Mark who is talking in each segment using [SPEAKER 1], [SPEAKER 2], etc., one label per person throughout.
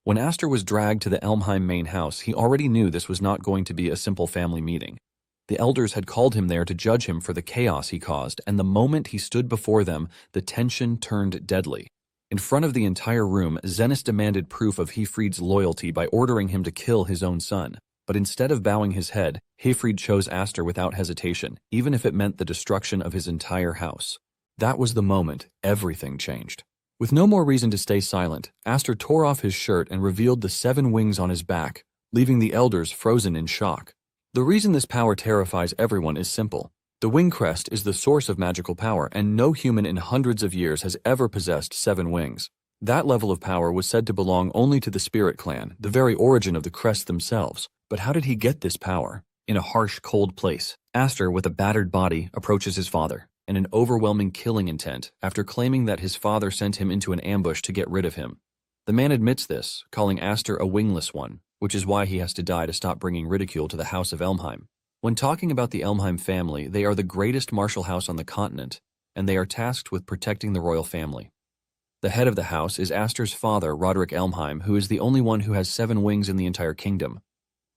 [SPEAKER 1] When Aster was dragged to the Elmheim main house, he already knew this was not going to be a simple family meeting. The elders had called him there to judge him for the chaos he caused, and the moment he stood before them, the tension turned deadly. In front of the entire room, Zenith demanded proof of Hefried's loyalty by ordering him to kill his own son. But instead of bowing his head, Hefried chose Aster without hesitation, even if it meant the destruction of his entire house. That was the moment everything changed. With no more reason to stay silent, Aster tore off his shirt and revealed the 7 wings on his back, leaving the elders frozen in shock. The reason this power terrifies everyone is simple. The wing crest is the source of magical power, and no human in hundreds of years has ever possessed 7 wings. That level of power was said to belong only to the Spirit Clan, the very origin of the crest themselves. But how did he get this power? In a harsh, cold place, Aster, with a battered body, approaches his father, in an overwhelming killing intent, after claiming that his father sent him into an ambush to get rid of him. The man admits this, calling Aster a wingless one, which is why he has to die to stop bringing ridicule to the House of Elmheim. When talking about the Elmheim family, they are the greatest martial house on the continent, and they are tasked with protecting the royal family. The head of the house is Aster's father, Roderick Elmheim, who is the only one who has 7 wings in the entire kingdom.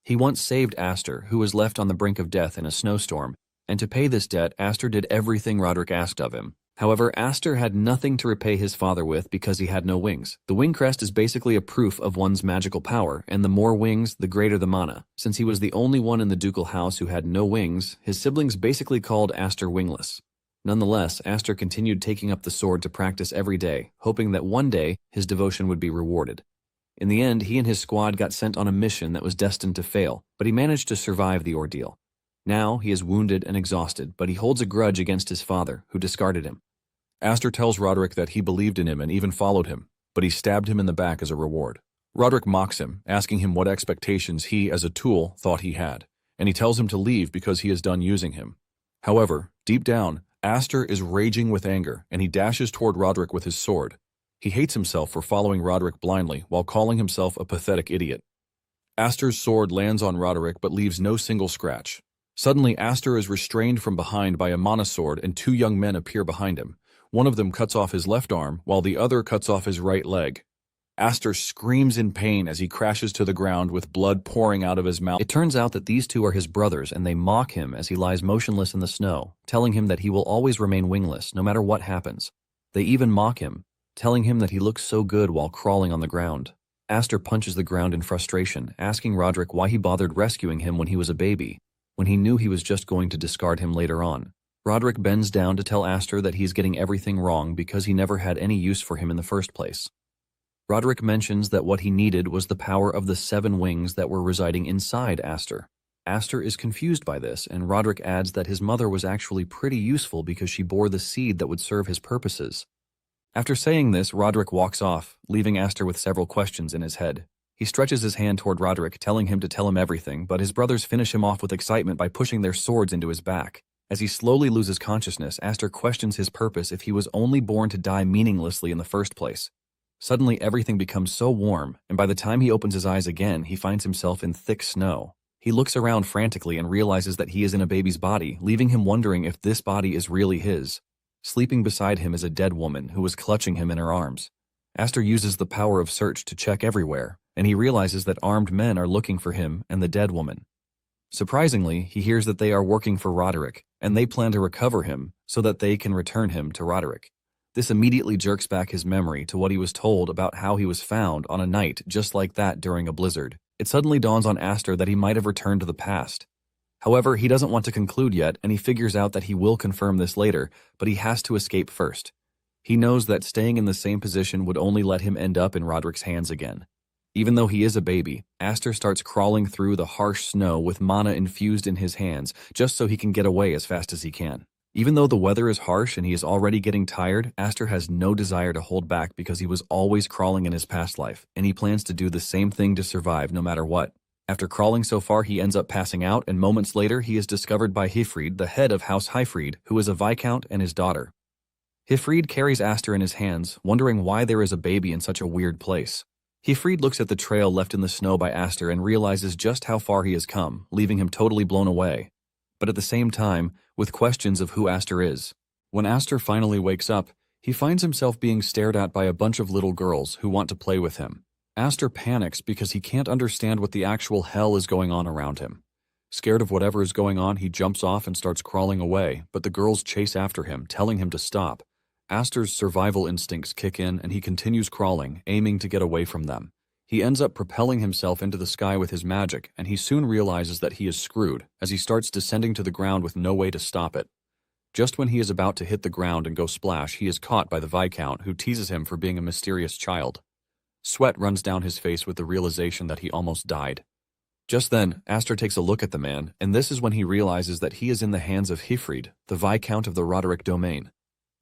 [SPEAKER 1] He once saved Aster, who was left on the brink of death in a snowstorm, and to pay this debt, Aster did everything Roderick asked of him. However, Aster had nothing to repay his father with because he had no wings. The wing crest is basically a proof of one's magical power, and the more wings, the greater the mana. Since he was the only one in the ducal house who had no wings, his siblings basically called Aster wingless. Nonetheless, Aster continued taking up the sword to practice every day, hoping that one day his devotion would be rewarded. In the end, he and his squad got sent on a mission that was destined to fail, but he managed to survive the ordeal. Now, he is wounded and exhausted, but he holds a grudge against his father, who discarded him. Aster tells Roderick that he believed in him and even followed him, but he stabbed him in the back as a reward. Roderick mocks him, asking him what expectations he, as a tool, thought he had, and he tells him to leave because he is done using him. However, deep down, Aster is raging with anger, and he dashes toward Roderick with his sword. He hates himself for following Roderick blindly while calling himself a pathetic idiot. Aster's sword lands on Roderick but leaves no single scratch. Suddenly, Aster is restrained from behind by a mana sword and 2 young men appear behind him. One of them cuts off his left arm, while the other cuts off his right leg. Aster screams in pain as he crashes to the ground with blood pouring out of his mouth. It turns out that these 2 are his brothers, and they mock him as he lies motionless in the snow, telling him that he will always remain wingless, no matter what happens. They even mock him, telling him that he looks so good while crawling on the ground. Aster punches the ground in frustration, asking Roderick why he bothered rescuing him when he was a baby, when he knew he was just going to discard him later on. Roderick bends down to tell Aster that he's getting everything wrong because he never had any use for him in the first place. Roderick mentions that what he needed was the power of the 7 wings that were residing inside Aster. Aster is confused by this, and Roderick adds that his mother was actually pretty useful because she bore the seed that would serve his purposes. After saying this, Roderick walks off, leaving Aster with several questions in his head. He stretches his hand toward Roderick, telling him to tell him everything, but his brothers finish him off with excitement by pushing their swords into his back. As he slowly loses consciousness, Aster questions his purpose if he was only born to die meaninglessly in the first place. Suddenly, everything becomes so warm, and by the time he opens his eyes again, he finds himself in thick snow. He looks around frantically and realizes that he is in a baby's body, leaving him wondering if this body is really his. Sleeping beside him is a dead woman who was clutching him in her arms. Aster uses the power of search to check everywhere, and he realizes that armed men are looking for him and the dead woman. Surprisingly, he hears that they are working for Roderick, and they plan to recover him so that they can return him to Roderick. This immediately jerks back his memory to what he was told about how he was found on a night just like that during a blizzard. It suddenly dawns on Aster that he might have returned to the past. However, he doesn't want to conclude yet, and he figures out that he will confirm this later, but he has to escape first. He knows that staying in the same position would only let him end up in Roderick's hands again. Even though he is a baby, Aster starts crawling through the harsh snow with mana infused in his hands, just so he can get away as fast as he can. Even though the weather is harsh and he is already getting tired, Aster has no desire to hold back because he was always crawling in his past life, and he plans to do the same thing to survive no matter what. After crawling so far, he ends up passing out, and moments later he is discovered by Hefried, the head of House Hyfried, who is a viscount and his daughter. Hefried carries Aster in his hands, wondering why there is a baby in such a weird place. Hefried looks at the trail left in the snow by Aster and realizes just how far he has come, leaving him totally blown away. But at the same time, with questions of who Aster is. When Aster finally wakes up, he finds himself being stared at by a bunch of little girls who want to play with him. Aster panics because he can't understand what the actual hell is going on around him. Scared of whatever is going on, he jumps off and starts crawling away, but the girls chase after him, telling him to stop. Aster's survival instincts kick in and he continues crawling, aiming to get away from them. He ends up propelling himself into the sky with his magic, and he soon realizes that he is screwed as he starts descending to the ground with no way to stop it. Just when he is about to hit the ground and go splash, he is caught by the Viscount, who teases him for being a mysterious child. Sweat runs down his face with the realization that he almost died. Just then, Aster takes a look at the man, and this is when he realizes that he is in the hands of Hifrid, the Viscount of the Roderick domain.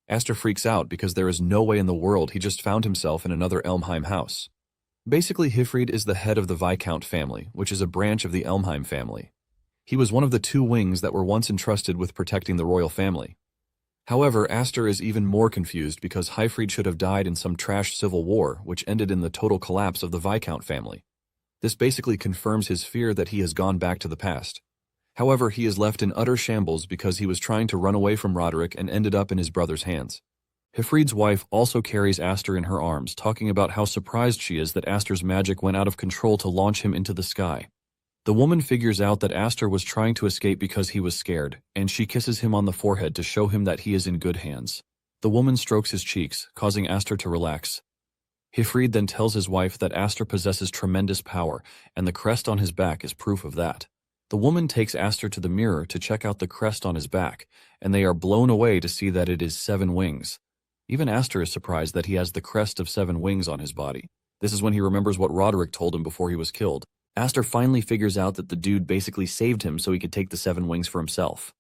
[SPEAKER 1] Aster freaks out because there is no way in the world he just found himself in another Elmheim house. Basically, Hifrid is the head of the Viscount family, which is a branch of the Elmheim family. He was one of the two wings that were once entrusted with protecting the royal family. However, Aster is even more confused because Hifrid should have died in some trash civil war, which ended in the total collapse of the Viscount family. This basically confirms his fear that he has gone back to the past. However, he is left in utter shambles because he was trying to run away from Roderick and ended up in his brother's hands. Hifrid's wife also carries Aster in her arms, talking about how surprised she is that Aster's magic went out of control to launch him into the sky. The woman figures out that Aster was trying to escape because he was scared, and she kisses him on the forehead to show him that he is in good hands. The woman strokes his cheeks, causing Aster to relax. Hifrid then tells his wife that Aster possesses tremendous power, and the crest on his back is proof of that. The woman takes Aster to the mirror to check out the crest on his back, and they are blown away to see that it is 7 wings. Even Aster is surprised that he has the crest of 7 wings on his body. This is when he remembers what Roderick told him before he was killed. Aster finally figures out that the dude basically saved him so he could take the 7 wings for himself.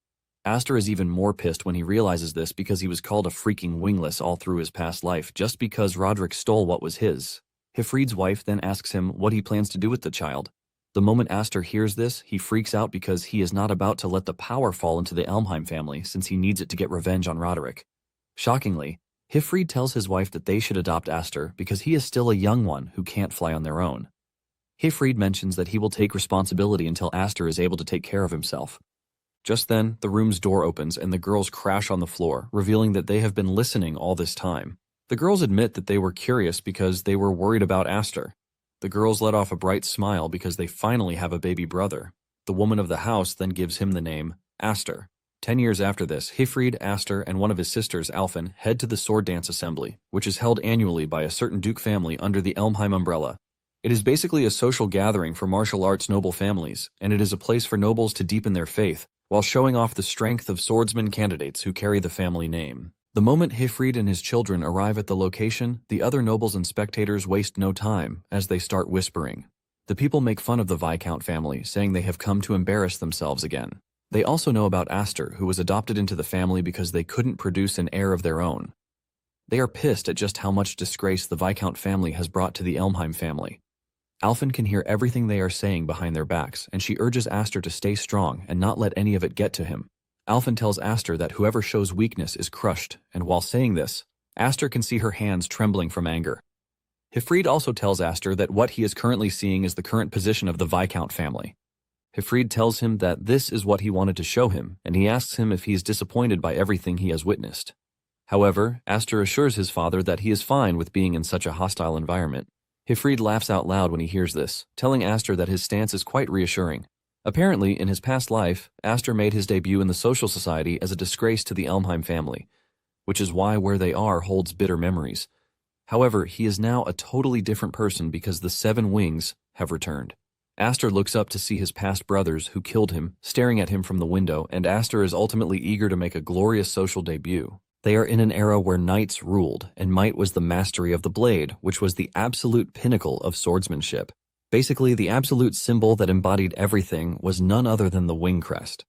[SPEAKER 1] Aster is even more pissed when he realizes this because he was called a freaking wingless all through his past life just because Roderick stole what was his. Hifrid's wife then asks him what he plans to do with the child. The moment Aster hears this, he freaks out because he is not about to let the power fall into the Elmheim family since he needs it to get revenge on Roderick. Shockingly, Hifrid tells his wife that they should adopt Aster because he is still a young one who can't fly on their own. Hifrid mentions that he will take responsibility until Aster is able to take care of himself. Just then, the room's door opens and the girls crash on the floor, revealing that they have been listening all this time. The girls admit that they were curious because they were worried about Aster. The girls let off a bright smile because they finally have a baby brother. The woman of the house then gives him the name Aster. 10 years after this, Hifrid, Aster, and one of his sisters, Alfin, head to the sword dance assembly, which is held annually by a certain duke family under the Elmheim umbrella. It is basically a social gathering for martial arts noble families, and it is a place for nobles to deepen their faith, while showing off the strength of swordsman candidates who carry the family name. The moment Hifrid and his children arrive at the location, the other nobles and spectators waste no time as they start whispering. The people make fun of the Viscount family, saying they have come to embarrass themselves again. They also know about Aster, who was adopted into the family because they couldn't produce an heir of their own. They are pissed at just how much disgrace the Viscount family has brought to the Elmheim family. Alfin can hear everything they are saying behind their backs, and she urges Aster to stay strong and not let any of it get to him. Alfin tells Aster that whoever shows weakness is crushed, and while saying this, Aster can see her hands trembling from anger. Hifrid also tells Aster that what he is currently seeing is the current position of the Viscount family. Hifrid tells him that this is what he wanted to show him, and he asks him if he is disappointed by everything he has witnessed. However, Aster assures his father that he is fine with being in such a hostile environment. Hifrid laughs out loud when he hears this, telling Aster that his stance is quite reassuring. Apparently, in his past life, Aster made his debut in the social society as a disgrace to the Elmheim family, which is why where they are holds bitter memories. However, he is now a totally different person because the 7 wings have returned. Aster looks up to see his past brothers who killed him, staring at him from the window, and Aster is ultimately eager to make a glorious social debut. They are in an era where knights ruled, and might was the mastery of the blade, which was the absolute pinnacle of swordsmanship. Basically, the absolute symbol that embodied everything was none other than the wing crest.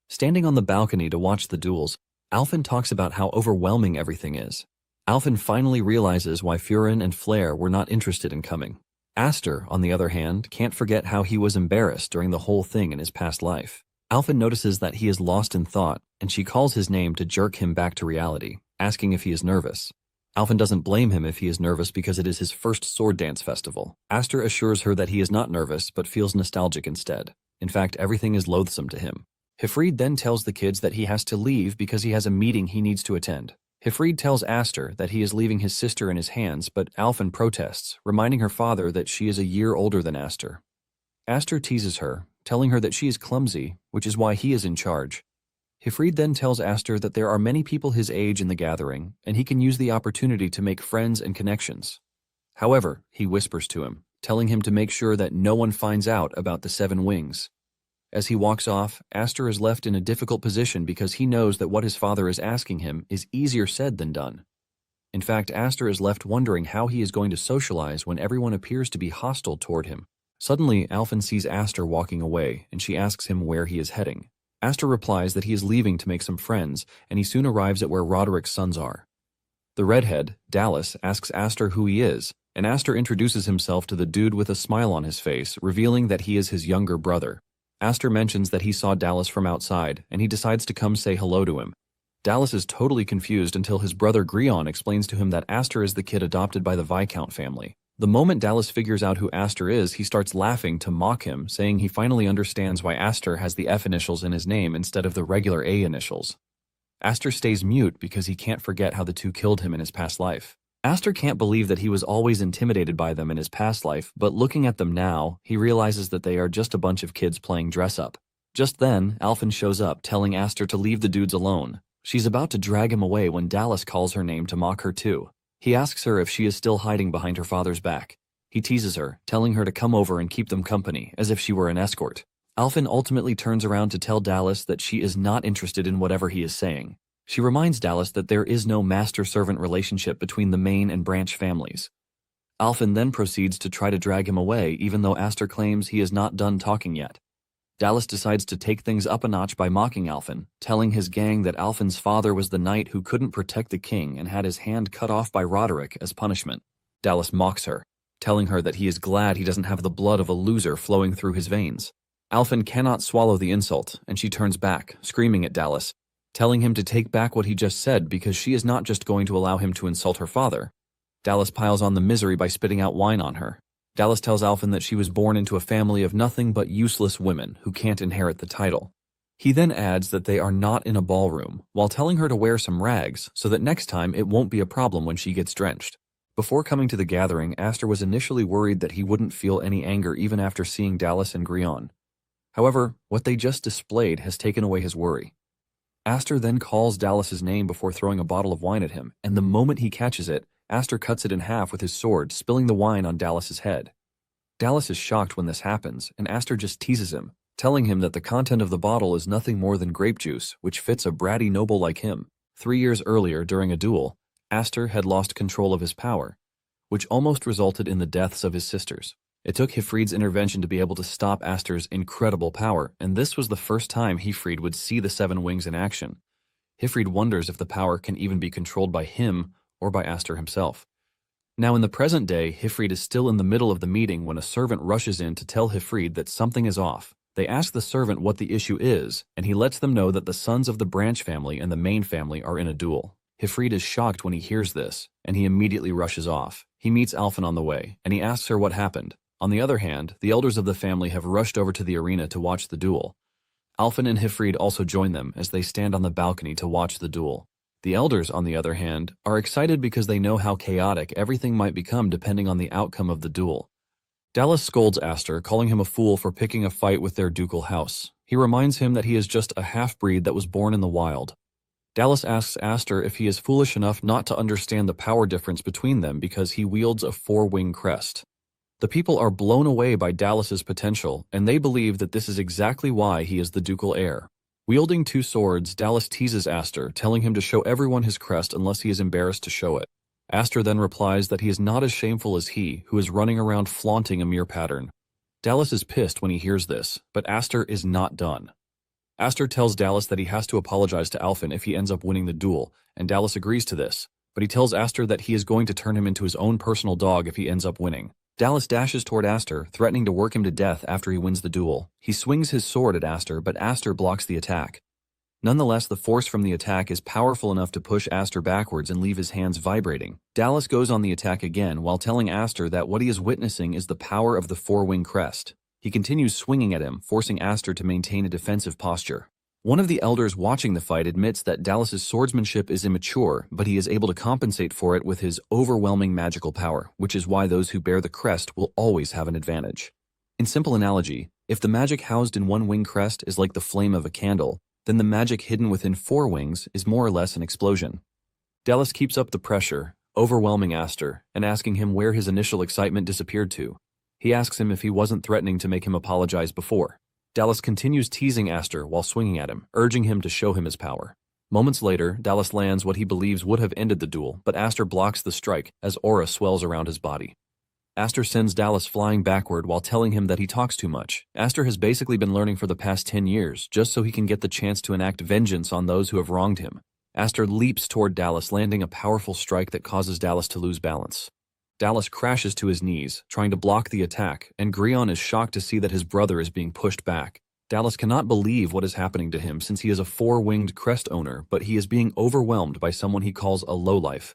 [SPEAKER 1] Standing on the balcony to watch the duels, Alfin talks about how overwhelming everything is. Alfin finally realizes why Furin and Flair were not interested in coming. Aster, on the other hand, can't forget how he was embarrassed during the whole thing in his past life. Alfin notices that he is lost in thought, and she calls his name to jerk him back to reality, asking if he is nervous. Alfin doesn't blame him if he is nervous because it is his first sword dance festival. Aster assures her that he is not nervous, but feels nostalgic instead. In fact, everything is loathsome to him. Hifrid then tells the kids that he has to leave because he has a meeting he needs to attend. Hifrid tells Aster that he is leaving his sister in his hands, but Alphen protests, reminding her father that she is a year older than Aster. Aster teases her, telling her that she is clumsy, which is why he is in charge. Hifrid then tells Aster that there are many people his age in the gathering, and he can use the opportunity to make friends and connections. However, he whispers to him, telling him to make sure that no one finds out about the 7 wings. As he walks off, Aster is left in a difficult position because he knows that what his father is asking him is easier said than done. In fact, Aster is left wondering how he is going to socialize when everyone appears to be hostile toward him. Suddenly, Alphen sees Aster walking away, and she asks him where he is heading. Aster replies that he is leaving to make some friends, and he soon arrives at where Roderick's sons are. The redhead, Dallas, asks Aster who he is, and Aster introduces himself to the dude with a smile on his face, revealing that he is his younger brother. Aster mentions that he saw Dallas from outside, and he decides to come say hello to him. Dallas is totally confused until his brother Grion explains to him that Aster is the kid adopted by the Viscount family. The moment Dallas figures out who Aster is, he starts laughing to mock him, saying he finally understands why Aster has the F initials in his name instead of the regular A initials. Aster stays mute because he can't forget how the two killed him in his past life. Aster can't believe that he was always intimidated by them in his past life, but looking at them now, he realizes that they are just a bunch of kids playing dress-up. Just then, Alphen shows up, telling Aster to leave the dudes alone. She's about to drag him away when Dallas calls her name to mock her too. He asks her if she is still hiding behind her father's back. He teases her, telling her to come over and keep them company, as if she were an escort. Alphen ultimately turns around to tell Dallas that she is not interested in whatever he is saying. She reminds Dallas that there is no master-servant relationship between the main and branch families. Alphen then proceeds to try to drag him away, even though Aster claims he is not done talking yet. Dallas decides to take things up a notch by mocking Alphen, telling his gang that Alphen's father was the knight who couldn't protect the king and had his hand cut off by Roderick as punishment. Dallas mocks her, telling her that he is glad he doesn't have the blood of a loser flowing through his veins. Alphen cannot swallow the insult, and she turns back, screaming at Dallas, telling him to take back what he just said because she is not just going to allow him to insult her father. Dallas piles on the misery by spitting out wine on her. Dallas tells Alphen that she was born into a family of nothing but useless women who can't inherit the title. He then adds that they are not in a ballroom, while telling her to wear some rags so that next time it won't be a problem when she gets drenched. Before coming to the gathering, Aster was initially worried that he wouldn't feel any anger even after seeing Dallas and Grion. However, what they just displayed has taken away his worry. Aster then calls Dallas's name before throwing a bottle of wine at him, and the moment he catches it, Aster cuts it in half with his sword, spilling the wine on Dallas's head. Dallas is shocked when this happens, and Aster just teases him, telling him that the content of the bottle is nothing more than grape juice, which fits a bratty noble like him. 3 years earlier, during a duel, Aster had lost control of his power, which almost resulted in the deaths of his sisters. It took Hifrid's intervention to be able to stop Aster's incredible power, and this was the first time Hifrid would see the 7 wings in action. Hifrid wonders if the power can even be controlled by him or by Aster himself. Now in the present day, Hifrid is still in the middle of the meeting when a servant rushes in to tell Hifrid that something is off. They ask the servant what the issue is, and he lets them know that the sons of the branch family and the main family are in a duel. Hifrid is shocked when he hears this, and he immediately rushes off. He meets Alphen on the way, and he asks her what happened. On the other hand, the elders of the family have rushed over to the arena to watch the duel. Alphen and Hifrid also join them as they stand on the balcony to watch the duel. The elders, on the other hand, are excited because they know how chaotic everything might become depending on the outcome of the duel. Dallas scolds Aster, calling him a fool for picking a fight with their ducal house. He reminds him that he is just a half-breed that was born in the wild. Dallas asks Aster if he is foolish enough not to understand the power difference between them because he wields a 4-wing crest. The people are blown away by Dallas's potential, and they believe that this is exactly why he is the ducal heir. Wielding 2 swords, Dallas teases Aster, telling him to show everyone his crest unless he is embarrassed to show it. Aster then replies that he is not as shameful as he, who is running around flaunting a mere pattern. Dallas is pissed when he hears this, but Aster is not done. Aster tells Dallas that he has to apologize to Alphen if he ends up winning the duel, and Dallas agrees to this, but he tells Aster that he is going to turn him into his own personal dog if he ends up winning. Dallas dashes toward Aster, threatening to work him to death after he wins the duel. He swings his sword at Aster, but Aster blocks the attack. Nonetheless, the force from the attack is powerful enough to push Aster backwards and leave his hands vibrating. Dallas goes on the attack again while telling Aster that what he is witnessing is the power of the 4-wing crest. He continues swinging at him, forcing Aster to maintain a defensive posture. One of the elders watching the fight admits that Dallas's swordsmanship is immature, but he is able to compensate for it with his overwhelming magical power, which is why those who bear the crest will always have an advantage. In simple analogy, if the magic housed in one wing crest is like the flame of a candle, then the magic hidden within 4 wings is more or less an explosion. Dallas keeps up the pressure, overwhelming Aster, and asking him where his initial excitement disappeared to. He asks him if he wasn't threatening to make him apologize before. Dallas continues teasing Aster while swinging at him, urging him to show him his power. Moments later, Dallas lands what he believes would have ended the duel, but Aster blocks the strike as aura swells around his body. Aster sends Dallas flying backward while telling him that he talks too much. Aster has basically been learning for the past 10 years, just so he can get the chance to enact vengeance on those who have wronged him. Aster leaps toward Dallas, landing a powerful strike that causes Dallas to lose balance. Dallas crashes to his knees, trying to block the attack, and Grion is shocked to see that his brother is being pushed back. Dallas cannot believe what is happening to him since he is a 4-winged crest owner, but he is being overwhelmed by someone he calls a lowlife.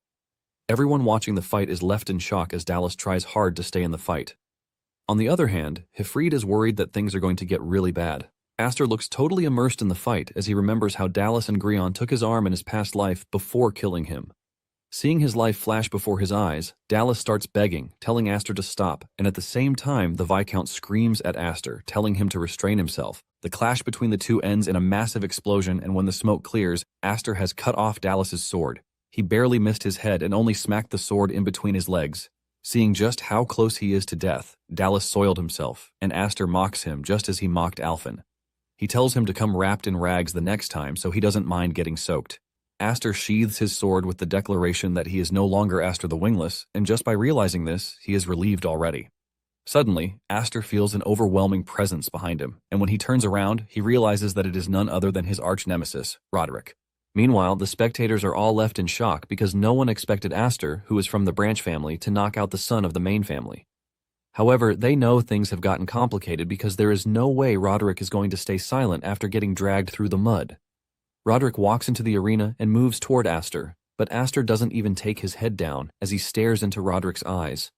[SPEAKER 1] Everyone watching the fight is left in shock as Dallas tries hard to stay in the fight. On the other hand, Hifrid is worried that things are going to get really bad. Aster looks totally immersed in the fight as he remembers how Dallas and Grion took his arm in his past life before killing him. Seeing his life flash before his eyes, Dallas starts begging, telling Aster to stop, and at the same time the Viscount screams at Aster, telling him to restrain himself. The clash between the two ends in a massive explosion, and when the smoke clears, Aster has cut off Dallas's sword. He barely missed his head and only smacked the sword in between his legs. Seeing just how close he is to death, Dallas soiled himself, and Aster mocks him just as he mocked Alphen. He tells him to come wrapped in rags the next time so he doesn't mind getting soaked. Aster sheathes his sword with the declaration that he is no longer Aster the Wingless, and just by realizing this, he is relieved already. Suddenly, Aster feels an overwhelming presence behind him, and when he turns around, he realizes that it is none other than his arch-nemesis, Roderick. Meanwhile, the spectators are all left in shock because no one expected Aster, who is from the branch family, to knock out the son of the main family. However, they know things have gotten complicated because there is no way Roderick is going to stay silent after getting dragged through the mud. Roderick walks into the arena and moves toward Aster, but Aster doesn't even take his head down as he stares into Roderick's eyes.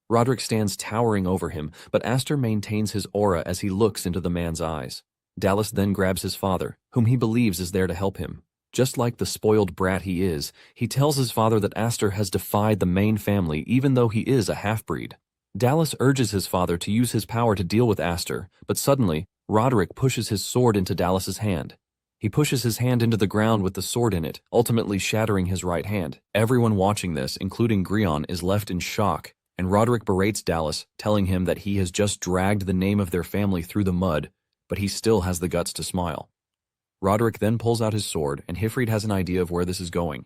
[SPEAKER 1] Roderick stands towering over him, but Aster maintains his aura as he looks into the man's eyes. Dallas then grabs his father, whom he believes is there to help him. Just like the spoiled brat he is, he tells his father that Aster has defied the main family even though he is a half-breed. Dallas urges his father to use his power to deal with Aster, but suddenly, Roderick pushes his sword into Dallas's hand. He pushes his hand into the ground with the sword in it, ultimately shattering his right hand. Everyone watching this, including Grion, is left in shock, and Roderick berates Dallas, telling him that he has just dragged the name of their family through the mud, but he still has the guts to smile. Roderick then pulls out his sword, and Hifrid has an idea of where this is going.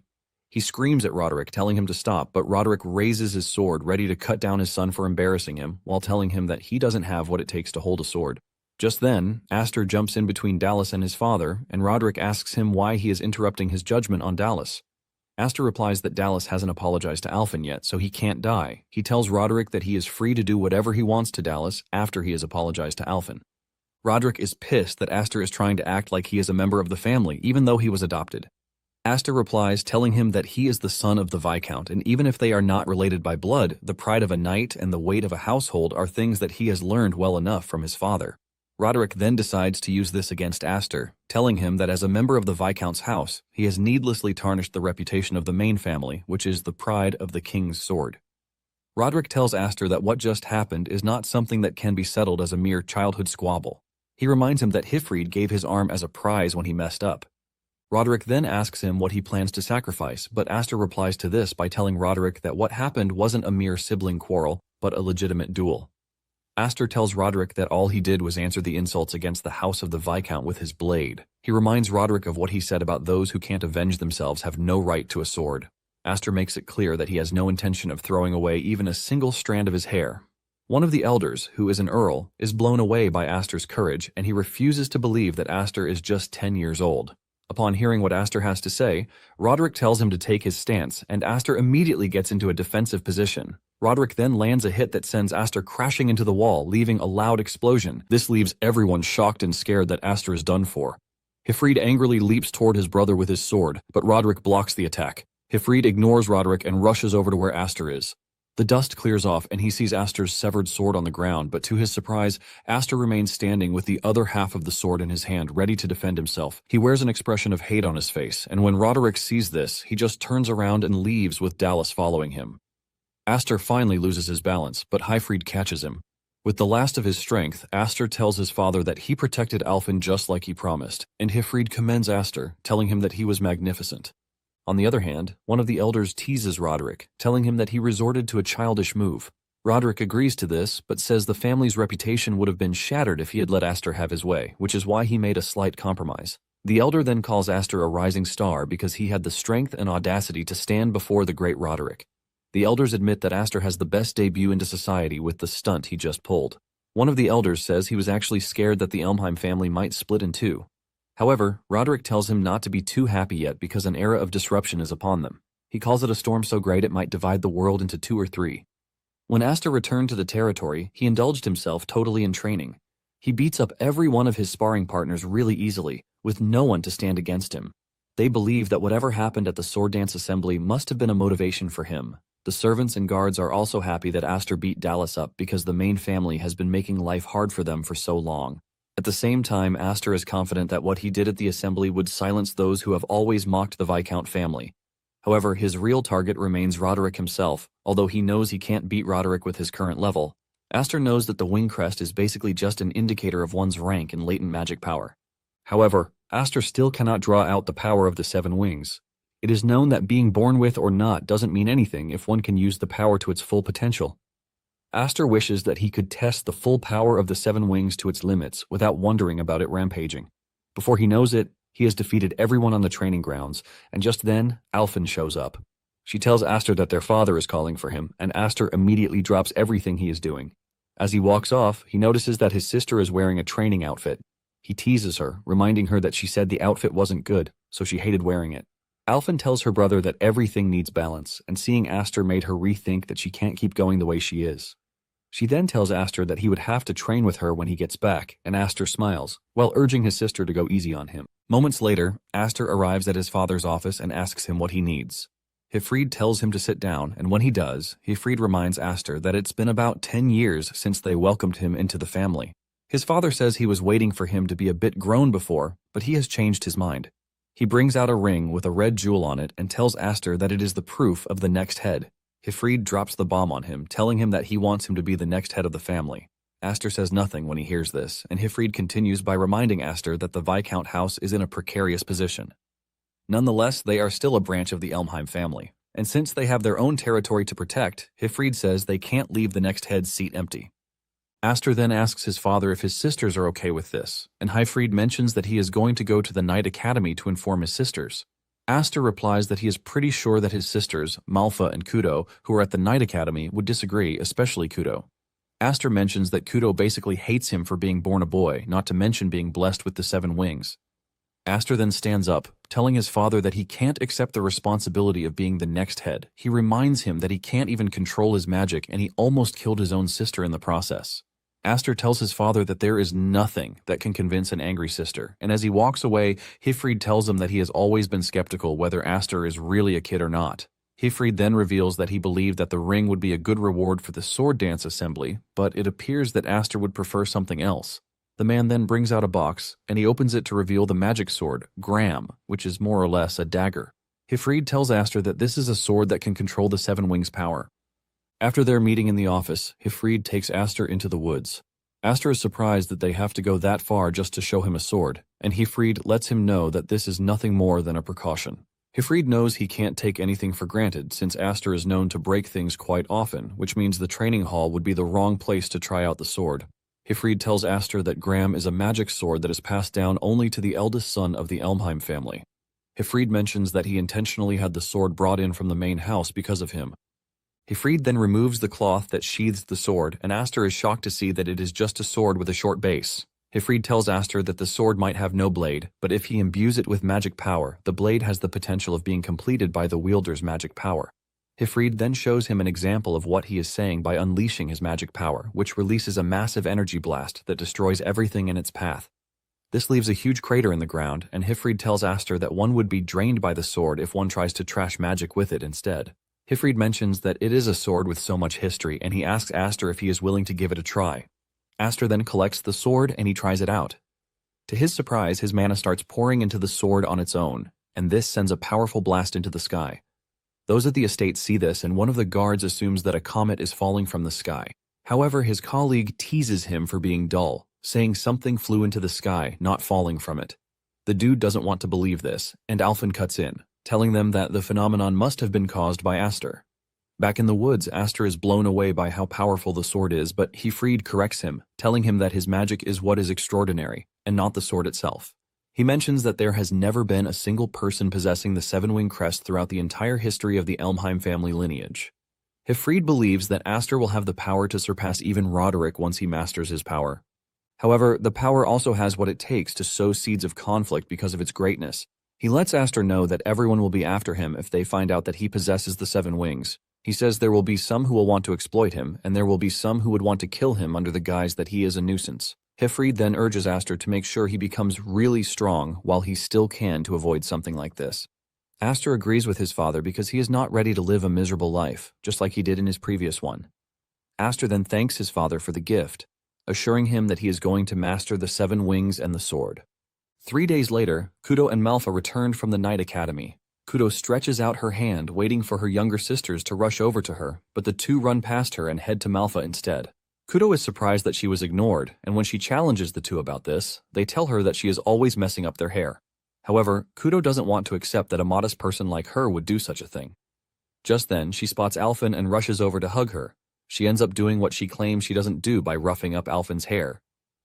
[SPEAKER 1] He screams at Roderick, telling him to stop, but Roderick raises his sword, ready to cut down his son for embarrassing him, while telling him that he doesn't have what it takes to hold a sword. Just then, Aster jumps in between Dallas and his father, and Roderick asks him why he is interrupting his judgment on Dallas. Aster replies that Dallas hasn't apologized to Alphen yet, so he can't die. He tells Roderick that he is free to do whatever he wants to Dallas after he has apologized to Alphen. Roderick is pissed that Aster is trying to act like he is a member of the family, even though he was adopted. Aster replies, telling him that he is the son of the Viscount, and even if they are not related by blood, the pride of a knight and the weight of a household are things that he has learned well enough from his father. Roderick then decides to use this against Aster, telling him that as a member of the Viscount's house, he has needlessly tarnished the reputation of the main family, which is the pride of the king's sword. Roderick tells Aster that what just happened is not something that can be settled as a mere childhood squabble. He reminds him that Hifrid gave his arm as a prize when he messed up. Roderick then asks him what he plans to sacrifice, but Aster replies to this by telling Roderick that what happened wasn't a mere sibling quarrel, but a legitimate duel. Aster tells Roderick that all he did was answer the insults against the house of the Viscount with his blade. He reminds Roderick of what he said about those who can't avenge themselves have no right to a sword. Aster makes it clear that he has no intention of throwing away even a single strand of his hair. One of the elders, who is an earl, is blown away by Aster's courage, and he refuses to believe that Aster is just 10 years old. Upon hearing what Aster has to say, Roderick tells him to take his stance, and Aster immediately gets into a defensive position. Roderick then lands a hit that sends Aster crashing into the wall, leaving a loud explosion. This leaves everyone shocked and scared that Aster is done for. Hifrid angrily leaps toward his brother with his sword, but Roderick blocks the attack. Hifrid ignores Roderick and rushes over to where Aster is. The dust clears off and he sees Aster's severed sword on the ground, but to his surprise, Aster remains standing with the other half of the sword in his hand, ready to defend himself. He wears an expression of hate on his face, and when Roderick sees this, he just turns around and leaves with Dallas following him. Aster finally loses his balance, but Hyfried catches him. With the last of his strength, Aster tells his father that he protected Alfin just like he promised, and Hyfried commends Aster, telling him that he was magnificent. On the other hand, one of the elders teases Roderick, telling him that he resorted to a childish move. Roderick agrees to this, but says the family's reputation would have been shattered if he had let Aster have his way, which is why he made a slight compromise. The elder then calls Aster a rising star because he had the strength and audacity to stand before the great Roderick. The elders admit that Aster has the best debut into society with the stunt he just pulled. One of the elders says he was actually scared that the Elmheim family might split in two. However, Roderick tells him not to be too happy yet because an era of disruption is upon them. He calls it a storm so great it might divide the world into 2 or 3. When Aster returned to the territory, he indulged himself totally in training. He beats up every one of his sparring partners really easily, with no one to stand against him. They believe that whatever happened at the sword dance assembly must have been a motivation for him. The servants and guards are also happy that Aster beat Dallas up because the main family has been making life hard for them for so long. At the same time, Aster is confident that what he did at the assembly would silence those who have always mocked the Viscount family. However, his real target remains Roderick himself, although he knows he can't beat Roderick with his current level. Aster knows that the wing crest is basically just an indicator of one's rank and latent magic power. However, Aster still cannot draw out the power of the 7 wings. It is known that being born with or not doesn't mean anything if one can use the power to its full potential. Aster wishes that he could test the full power of the 7 wings to its limits without wondering about it rampaging. Before he knows it, he has defeated everyone on the training grounds, and just then, Alfin shows up. She tells Aster that their father is calling for him, and Aster immediately drops everything he is doing. As he walks off, he notices that his sister is wearing a training outfit. He teases her, reminding her that she said the outfit wasn't good, so she hated wearing it. Alfin tells her brother that everything needs balance, and seeing Aster made her rethink that she can't keep going the way she is. She then tells Aster that he would have to train with her when he gets back, and Aster smiles, while urging his sister to go easy on him. Moments later, Aster arrives at his father's office and asks him what he needs. Hyfried tells him to sit down, and when he does, Hyfried reminds Aster that it's been about 10 years since they welcomed him into the family. His father says he was waiting for him to be a bit grown before, but he has changed his mind. He brings out a ring with a red jewel on it and tells Aster that it is the proof of the next head. Hyfried drops the bomb on him, telling him that he wants him to be the next head of the family. Aster says nothing when he hears this, and Hyfried continues by reminding Aster that the Viscount house is in a precarious position. Nonetheless, they are still a branch of the Elmheim family, and since they have their own territory to protect, Hyfried says they can't leave the next head's seat empty. Aster then asks his father if his sisters are okay with this, and Hyfried mentions that he is going to go to the Knight Academy to inform his sisters. Aster replies that he is pretty sure that his sisters, Malfa and Kudo, who are at the Knight Academy, would disagree, especially Kudo. Aster mentions that Kudo basically hates him for being born a boy, not to mention being blessed with the 7 wings. Aster then stands up, telling his father that he can't accept the responsibility of being the next head. He reminds him that he can't even control his magic, and he almost killed his own sister in the process. Aster tells his father that there is nothing that can convince an angry sister, and as he walks away, Hyfried tells him that he has always been skeptical whether Aster is really a kid or not. Hyfried then reveals that he believed that the ring would be a good reward for the sword dance assembly, but it appears that Aster would prefer something else. The man then brings out a box, and he opens it to reveal the magic sword, Gram, which is more or less a dagger. Hyfried tells Aster that this is a sword that can control the 7 wings' power. After their meeting in the office, Hyfried takes Aster into the woods. Aster is surprised that they have to go that far just to show him a sword, and Hyfried lets him know that this is nothing more than a precaution. Hyfried knows he can't take anything for granted since Aster is known to break things quite often, which means the training hall would be the wrong place to try out the sword. Hyfried tells Aster that Gram is a magic sword that is passed down only to the eldest son of the Elmheim family. Hyfried mentions that he intentionally had the sword brought in from the main house because of him. Hyfried then removes the cloth that sheathes the sword, and Aster is shocked to see that it is just a sword with a short base. Hyfried tells Aster that the sword might have no blade, but if he imbues it with magic power, the blade has the potential of being completed by the wielder's magic power. Hyfried then shows him an example of what he is saying by unleashing his magic power, which releases a massive energy blast that destroys everything in its path. This leaves a huge crater in the ground, and Hyfried tells Aster that one would be drained by the sword if one tries to trash magic with it instead. Hifrid mentions that it is a sword with so much history, and he asks Aster if he is willing to give it a try. Aster then collects the sword and he tries it out. To his surprise, his mana starts pouring into the sword on its own, and this sends a powerful blast into the sky. Those at the estate see this, and one of the guards assumes that a comet is falling from the sky. However, his colleague teases him for being dull, saying something flew into the sky, not falling from it. The dude doesn't want to believe this, and Alphen cuts in, telling them that the phenomenon must have been caused by Aster. Back in the woods, Aster is blown away by how powerful the sword is, but Hifrid corrects him, telling him that his magic is what is extraordinary, and not the sword itself. He mentions that there has never been a single person possessing the seven-wing crest throughout the entire history of the Elmheim family lineage. Hifrid believes that Aster will have the power to surpass even Roderick once he masters his power. However, the power also has what it takes to sow seeds of conflict because of its greatness. He lets Aster know that everyone will be after him if they find out that he possesses the seven wings. He says there will be some who will want to exploit him, and there will be some who would want to kill him under the guise that he is a nuisance. Hifrid then urges Aster to make sure he becomes really strong while he still can to avoid something like this. Aster agrees with his father because he is not ready to live a miserable life, just like he did in his previous one. Aster then thanks his father for the gift, assuring him that he is going to master the seven wings and the sword. 3 days later, Kudo and Malfa returned from the Night Academy. Kudo stretches out her hand, waiting for her younger sisters to rush over to her, but the two run past her and head to Malfa instead. Kudo is surprised that she was ignored, and when she challenges the two about this, they tell her that she is always messing up their hair. However, Kudo doesn't want to accept that a modest person like her would do such a thing. Just then, she spots Alphen and rushes over to hug her. She ends up doing what she claims she doesn't do by roughing up Alphen's hair.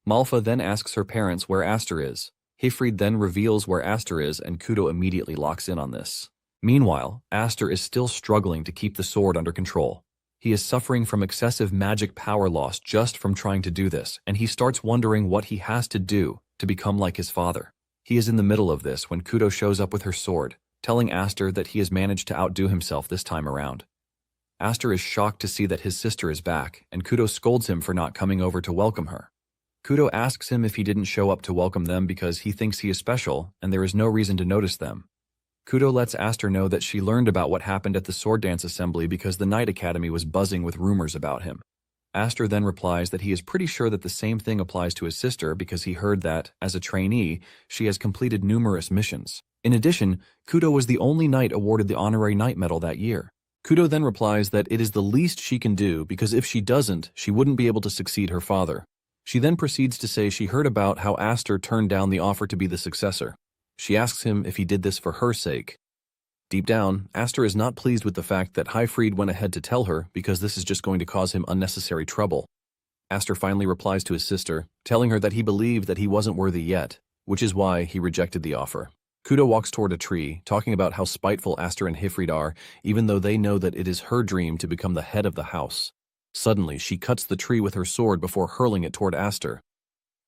[SPEAKER 1] Malfa then asks her parents where Aster is. Hifrid then reveals where Aster is, and Kudo immediately locks in on this. Meanwhile, Aster is still struggling to keep the sword under control. He is suffering from excessive magic power loss just from trying to do this, and he starts wondering what he has to do to become like his father. He is in the middle of this when Kudo shows up with her sword, telling Aster that he has managed to outdo himself this time around. Aster is shocked to see that his sister is back, and Kudo scolds him for not coming over to welcome her. Kudo asks him if he didn't show up to welcome them because he thinks he is special and there is no reason to notice them. Kudo lets Aster know that she learned about what happened at the sword dance assembly because the Night Academy was buzzing with rumors about him. Aster then replies that he is pretty sure that the same thing applies to his sister because he heard that, as a trainee, she has completed numerous missions. In addition, Kudo was the only knight awarded the honorary knight medal that year. Kudo then replies that it is the least she can do because if she doesn't, she wouldn't be able to succeed her father. She then proceeds to say she heard about how Aster turned down the offer to be the successor. She asks him if he did this for her sake. Deep down, Aster is not pleased with the fact that Hifrid went ahead to tell her because this is just going to cause him unnecessary trouble. Aster finally replies to his sister, telling her that he believed that he wasn't worthy yet, which is why he rejected the offer. Kudo walks toward a tree, talking about how spiteful Aster and Hifrid are, even though they know that it is her dream to become the head of the house. Suddenly, she cuts the tree with her sword before hurling it toward Aster.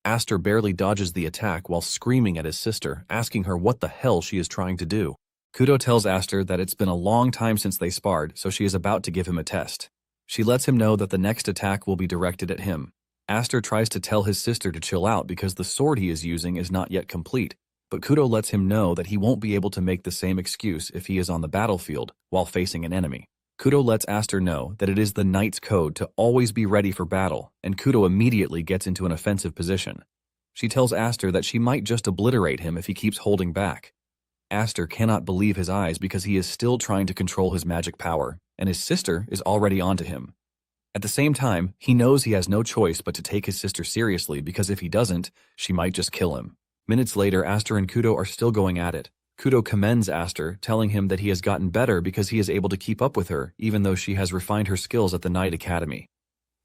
[SPEAKER 1] Aster barely dodges the attack while screaming at his sister, asking her what the hell she is trying to do. Kudo tells Aster that it's been a long time since they sparred, so she is about to give him a test. She lets him know that the next attack will be directed at him. Aster tries to tell his sister to chill out because the sword he is using is not yet complete, but Kudo lets him know that he won't be able to make the same excuse if he is on the battlefield while facing an enemy. Kudo lets Aster know that it is the knight's code to always be ready for battle, and Kudo immediately gets into an offensive position. She tells Aster that she might just obliterate him if he keeps holding back. Aster cannot believe his eyes because he is still trying to control his magic power, and his sister is already onto him. At the same time, he knows he has no choice but to take his sister seriously because if he doesn't, she might just kill him. Minutes later, Aster and Kudo are still going at it. Kudo commends Aster, telling him that he has gotten better because he is able to keep up with her, even though she has refined her skills at the Night Academy.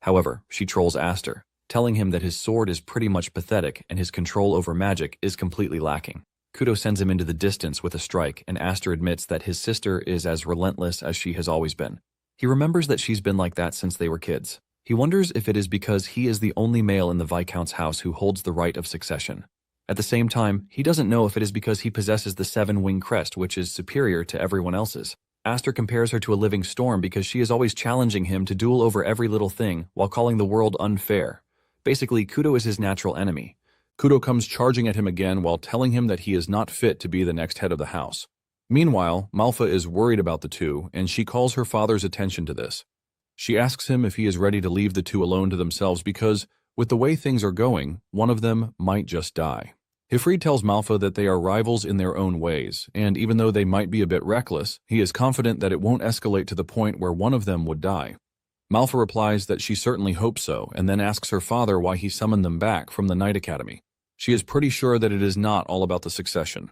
[SPEAKER 1] However, she trolls Aster, telling him that his sword is pretty much pathetic and his control over magic is completely lacking. Kudo sends him into the distance with a strike, and Aster admits that his sister is as relentless as she has always been. He remembers that she's been like that since they were kids. He wonders if it is because he is the only male in the Viscount's house who holds the right of succession. At the same time, he doesn't know if it is because he possesses the seven-wing crest, which is superior to everyone else's. Aster compares her to a living storm because she is always challenging him to duel over every little thing while calling the world unfair. Basically, Kudo is his natural enemy. Kudo comes charging at him again while telling him that he is not fit to be the next head of the house. Meanwhile, Malfa is worried about the two, and she calls her father's attention to this. She asks him if he is ready to leave the two alone to themselves because, with the way things are going, one of them might just die. Hifrid tells Malfa that they are rivals in their own ways, and even though they might be a bit reckless, he is confident that it won't escalate to the point where one of them would die. Malfa replies that she certainly hopes so, and then asks her father why he summoned them back from the Night Academy. She is pretty sure that it is not all about the succession.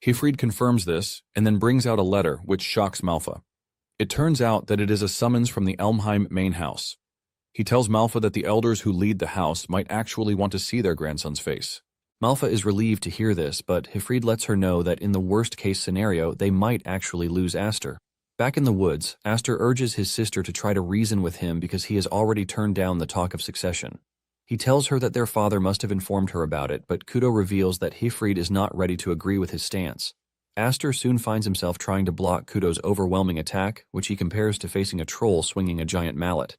[SPEAKER 1] Hifrid confirms this, and then brings out a letter which shocks Malfa. It turns out that it is a summons from the Elmheim main house. He tells Malfa that the elders who lead the house might actually want to see their grandson's face. Malfa is relieved to hear this, but Hifrid lets her know that in the worst-case scenario, they might actually lose Aster. Back in the woods, Aster urges his sister to try to reason with him because he has already turned down the talk of succession. He tells her that their father must have informed her about it, but Kudo reveals that Hifrid is not ready to agree with his stance. Aster soon finds himself trying to block Kudo's overwhelming attack, which he compares to facing a troll swinging a giant mallet.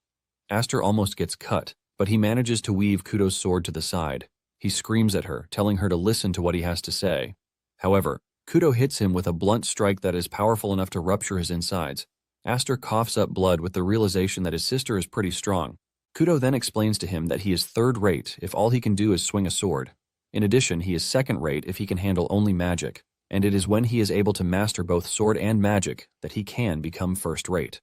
[SPEAKER 1] Aster almost gets cut, but he manages to weave Kudo's sword to the side. He screams at her, telling her to listen to what he has to say. However, Kudo hits him with a blunt strike that is powerful enough to rupture his insides. Aster coughs up blood with the realization that his sister is pretty strong. Kudo then explains to him that he is third-rate if all he can do is swing a sword. In addition, he is second-rate if he can handle only magic, and it is when he is able to master both sword and magic that he can become first-rate.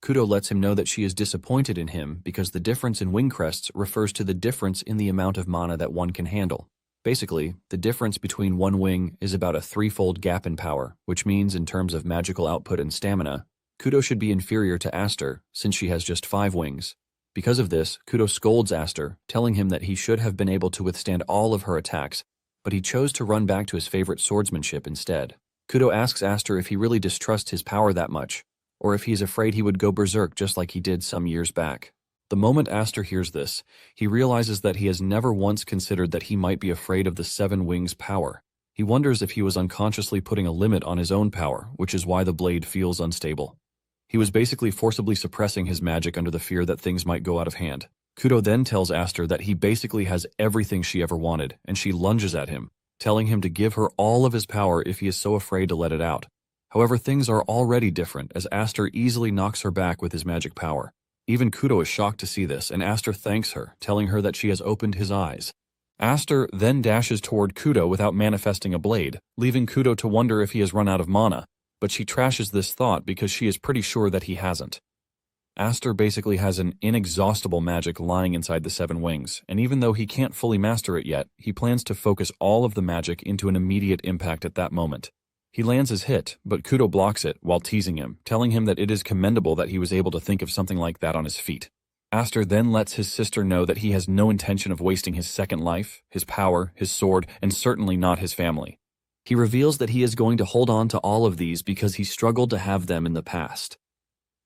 [SPEAKER 1] Kudo lets him know that she is disappointed in him because the difference in wing crests refers to the difference in the amount of mana that one can handle. Basically, the difference between one wing is about a threefold gap in power, which means in terms of magical output and stamina, Kudo should be inferior to Aster since she has just 5 wings. Because of this, Kudo scolds Aster, telling him that he should have been able to withstand all of her attacks, but he chose to run back to his favorite swordsmanship instead. Kudo asks Aster if he really distrusts his power that much, or if he is afraid he would go berserk just like he did some years back. The moment Aster hears this, he realizes that he has never once considered that he might be afraid of the 7 Wings' power. He wonders if he was unconsciously putting a limit on his own power, which is why the blade feels unstable. He was basically forcibly suppressing his magic under the fear that things might go out of hand. Kudo then tells Aster that he basically has everything she ever wanted, and she lunges at him, telling him to give her all of his power if he is so afraid to let it out. However, things are already different as Aster easily knocks her back with his magic power. Even Kudo is shocked to see this, and Aster thanks her, telling her that she has opened his eyes. Aster then dashes toward Kudo without manifesting a blade, leaving Kudo to wonder if he has run out of mana, but she trashes this thought because she is pretty sure that he hasn't. Aster basically has an inexhaustible magic lying inside the 7 Wings, and even though he can't fully master it yet, he plans to focus all of the magic into an immediate impact at that moment. He lands his hit, but Kudo blocks it while teasing him, telling him that it is commendable that he was able to think of something like that on his feet. Aster then lets his sister know that he has no intention of wasting his second life, his power, his sword, and certainly not his family. He reveals that he is going to hold on to all of these because he struggled to have them in the past.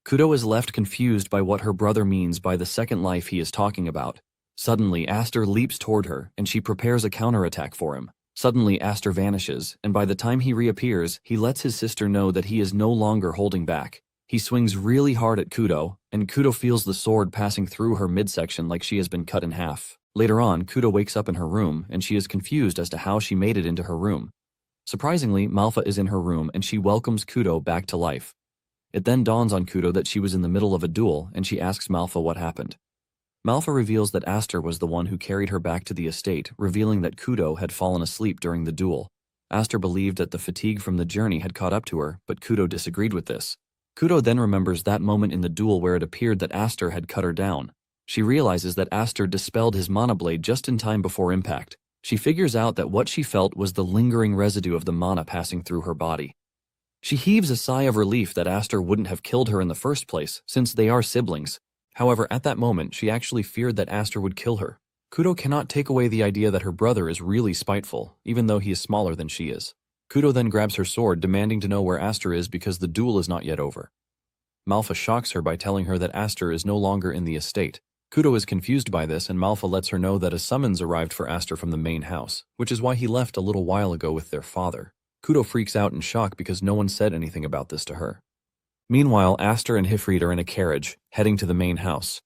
[SPEAKER 1] Kudo is left confused by what her brother means by the second life he is talking about. Suddenly, Aster leaps toward her, and she prepares a counterattack for him. Suddenly, Aster vanishes, and by the time he reappears, he lets his sister know that he is no longer holding back. He swings really hard at Kudo, and Kudo feels the sword passing through her midsection like she has been cut in half. Later on, Kudo wakes up in her room, and she is confused as to how she made it into her room. Surprisingly, Malfa is in her room, and she welcomes Kudo back to life. It then dawns on Kudo that she was in the middle of a duel, and she asks Malfa what happened. Malfa reveals that Aster was the one who carried her back to the estate, revealing that Kudo had fallen asleep during the duel. Aster believed that the fatigue from the journey had caught up to her, but Kudo disagreed with this. Kudo then remembers that moment in the duel where it appeared that Aster had cut her down. She realizes that Aster dispelled his mana blade just in time before impact. She figures out that what she felt was the lingering residue of the mana passing through her body. She heaves a sigh of relief that Aster wouldn't have killed her in the first place, since they are siblings. However, at that moment, she actually feared that Aster would kill her. Kudo cannot take away the idea that her brother is really spiteful, even though he is smaller than she is. Kudo then grabs her sword, demanding to know where Aster is because the duel is not yet over. Malfa shocks her by telling her that Aster is no longer in the estate. Kudo is confused by this, and Malfa lets her know that a summons arrived for Aster from the main house, which is why he left a little while ago with their father. Kudo freaks out in shock because no one said anything about this to her. Meanwhile, Aster and Hifrid are in a carriage, heading to the main house.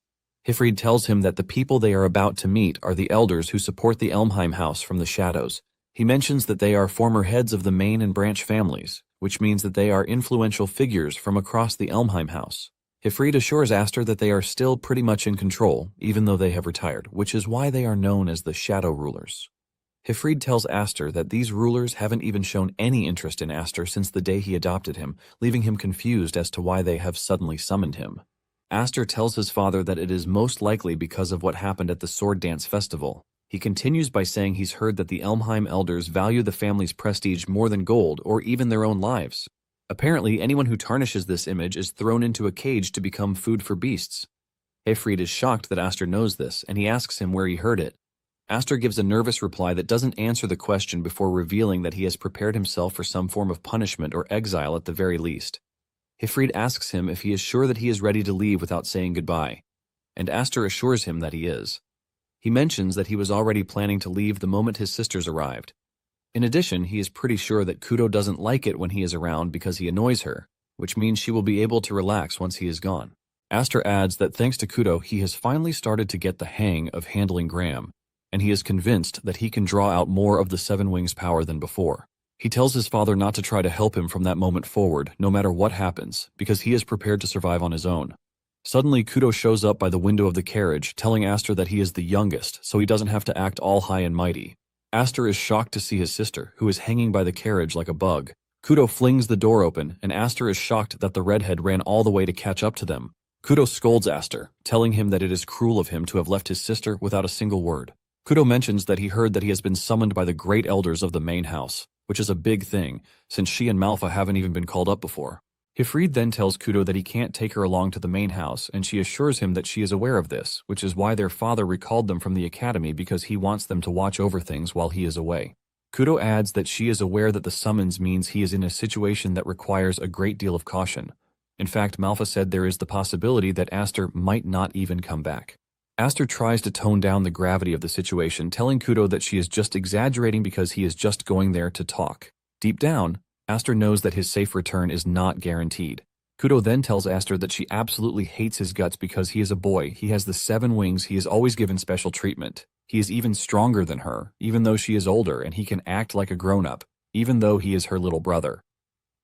[SPEAKER 1] Hifrid tells him that the people they are about to meet are the elders who support the Elmheim house from the shadows. He mentions that they are former heads of the main and branch families, which means that they are influential figures from across the Elmheim house. Hifrid assures Aster that they are still pretty much in control, even though they have retired, which is why they are known as the Shadow Rulers. Hifrid tells Aster that these rulers haven't even shown any interest in Aster since the day he adopted him, leaving him confused as to why they have suddenly summoned him. Aster tells his father that it is most likely because of what happened at the Sword Dance Festival. He continues by saying he's heard that the Elmheim elders value the family's prestige more than gold or even their own lives. Apparently, anyone who tarnishes this image is thrown into a cage to become food for beasts. Hifrid is shocked that Aster knows this, and he asks him where he heard it. Aster gives a nervous reply that doesn't answer the question before revealing that he has prepared himself for some form of punishment or exile at the very least. Hifrid asks him if he is sure that he is ready to leave without saying goodbye, and Aster assures him that he is. He mentions that he was already planning to leave the moment his sisters arrived. In addition, he is pretty sure that Kudo doesn't like it when he is around because he annoys her, which means she will be able to relax once he is gone. Aster adds that thanks to Kudo, he has finally started to get the hang of handling Graham, and he is convinced that he can draw out more of the Seven Wings' power than before. He tells his father not to try to help him from that moment forward, no matter what happens, because he is prepared to survive on his own. Suddenly, Kudo shows up by the window of the carriage, telling Aster that he is the youngest, so he doesn't have to act all high and mighty. Aster is shocked to see his sister, who is hanging by the carriage like a bug. Kudo flings the door open, and Aster is shocked that the redhead ran all the way to catch up to them. Kudo scolds Aster, telling him that it is cruel of him to have left his sister without a single word. Kudo mentions that he heard that he has been summoned by the great elders of the main house, which is a big thing, since she and Malfa haven't even been called up before. Hifrid then tells Kudo that he can't take her along to the main house, and she assures him that she is aware of this, which is why their father recalled them from the academy because he wants them to watch over things while he is away. Kudo adds that she is aware that the summons means he is in a situation that requires a great deal of caution. In fact, Malfa said there is the possibility that Aster might not even come back. Aster tries to tone down the gravity of the situation, telling Kudo that she is just exaggerating because he is just going there to talk. Deep down, Aster knows that his safe return is not guaranteed. Kudo then tells Aster that she absolutely hates his guts because he is a boy, he has the 7 wings, he is always given special treatment. He is even stronger than her, even though she is older, and he can act like a grown-up, even though he is her little brother.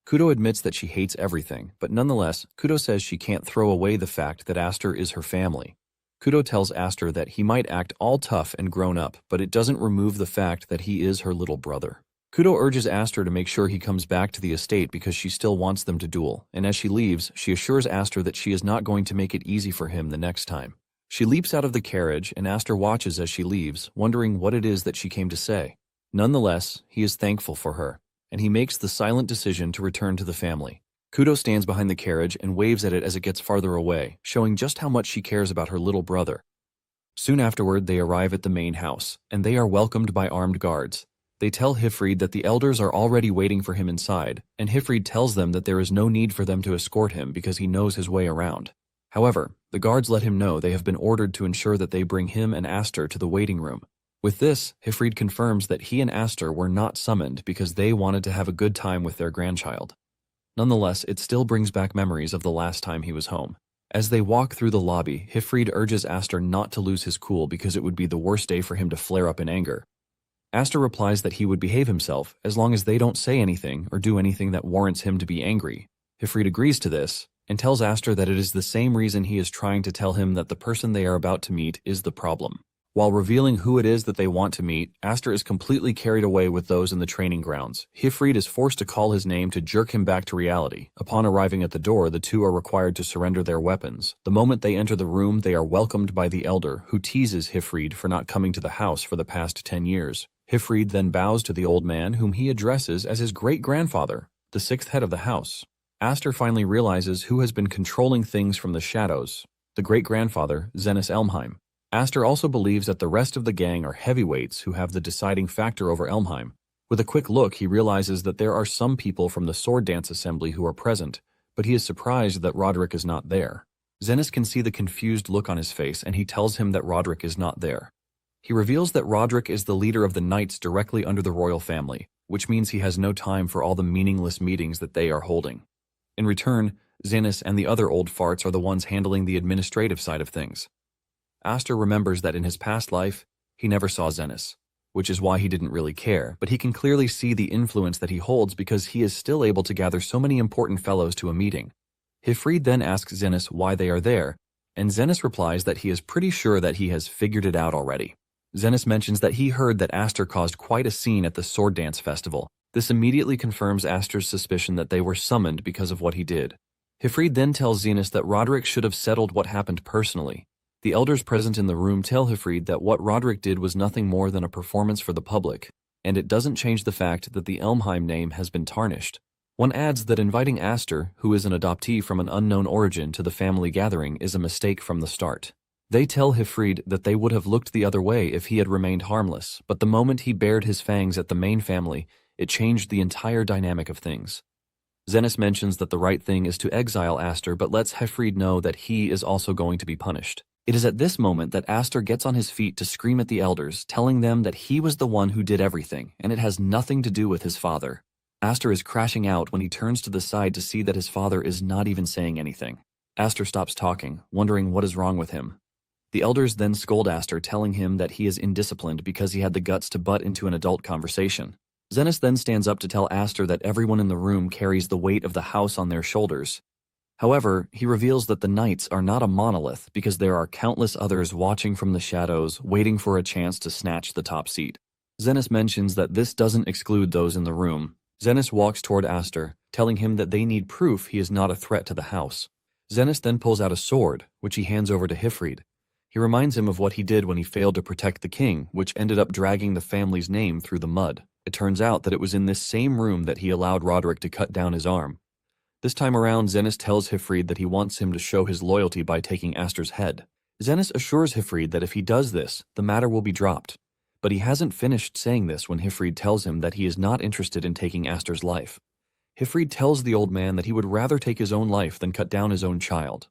[SPEAKER 1] Kudo admits that she hates everything, but nonetheless, Kudo says she can't throw away the fact that Aster is her family. Kudo tells Aster that he might act all tough and grown up, but it doesn't remove the fact that he is her little brother. Kudo urges Aster to make sure he comes back to the estate because she still wants them to duel, and as she leaves, she assures Aster that she is not going to make it easy for him the next time. She leaps out of the carriage, and Aster watches as she leaves, wondering what it is that she came to say. Nonetheless, he is thankful for her, and he makes the silent decision to return to the family. Kudo stands behind the carriage and waves at it as it gets farther away, showing just how much she cares about her little brother. Soon afterward, they arrive at the main house, and they are welcomed by armed guards. They tell Hifrid that the elders are already waiting for him inside, and Hifrid tells them that there is no need for them to escort him because he knows his way around. However, the guards let him know they have been ordered to ensure that they bring him and Aster to the waiting room. With this, Hifrid confirms that he and Aster were not summoned because they wanted to have a good time with their grandchild. Nonetheless, it still brings back memories of the last time he was home. As they walk through the lobby, Hifrid urges Aster not to lose his cool because it would be the worst day for him to flare up in anger. Aster replies that he would behave himself as long as they don't say anything or do anything that warrants him to be angry. Hifrid agrees to this and tells Aster that it is the same reason he is trying to tell him that the person they are about to meet is the problem. While revealing who it is that they want to meet, Aster is completely carried away with those in the training grounds. Hifrid is forced to call his name to jerk him back to reality. Upon arriving at the door, the two are required to surrender their weapons. The moment they enter the room, they are welcomed by the elder, who teases Hifrid for not coming to the house for the past 10 years. Hifrid then bows to the old man, whom he addresses as his great-grandfather, the 6th head of the house. Aster finally realizes who has been controlling things from the shadows, the great-grandfather, Zennis Elmheim. Aster also believes that the rest of the gang are heavyweights who have the deciding factor over Elmheim. With a quick look, he realizes that there are some people from the sword dance assembly who are present, but he is surprised that Roderick is not there. Zennis can see the confused look on his face, and he tells him that Roderick is not there. He reveals that Roderick is the leader of the knights directly under the royal family, which means he has no time for all the meaningless meetings that they are holding. In return, Zennis and the other old farts are the ones handling the administrative side of things. Aster remembers that in his past life, he never saw Zennis. which is why he didn't really care, but he can clearly see the influence that he holds because he is still able to gather so many important fellows to a meeting. Hifrid then asks Zenith why they are there, and Zenith replies that he is pretty sure that he has figured it out already. Zenith mentions that he heard that Aster caused quite a scene at the sword dance festival. This immediately confirms Aster's suspicion that they were summoned because of what he did. Hifrid then tells Zenith that Roderick should have settled what happened personally. The elders present in the room tell Hifrid that what Roderick did was nothing more than a performance for the public, and it doesn't change the fact that the Elmheim name has been tarnished. One adds that inviting Aster, who is an adoptee from an unknown origin, to the family gathering is a mistake from the start. They tell Hifrid that they would have looked the other way if he had remained harmless, but the moment he bared his fangs at the main family, it changed the entire dynamic of things. Zenith mentions that the right thing is to exile Aster, but lets Hifrid know that he is also going to be punished. It is at this moment that Aster gets on his feet to scream at the elders, telling them that he was the one who did everything, and it has nothing to do with his father. Aster is crashing out when he turns to the side to see that his father is not even saying anything. Aster stops talking, wondering what is wrong with him. The elders then scold Aster, telling him that he is indisciplined because he had the guts to butt into an adult conversation. Zenith then stands up to tell Aster that everyone in the room carries the weight of the house on their shoulders. However, he reveals that the knights are not a monolith because there are countless others watching from the shadows, waiting for a chance to snatch the top seat. Zenith mentions that this doesn't exclude those in the room. Zenith walks toward Aster, telling him that they need proof he is not a threat to the house. Zenith then pulls out a sword, which he hands over to Hifrid. He reminds him of what he did when he failed to protect the king, which ended up dragging the family's name through the mud. It turns out that it was in this same room that he allowed Roderick to cut down his arm. This time around, Zenith tells Hifrid that he wants him to show his loyalty by taking Aster's head. Zenith assures Hifrid that if he does this, the matter will be dropped. But he hasn't finished saying this when Hifrid tells him that he is not interested in taking Aster's life. Hifrid tells the old man that he would rather take his own life than cut down his own child.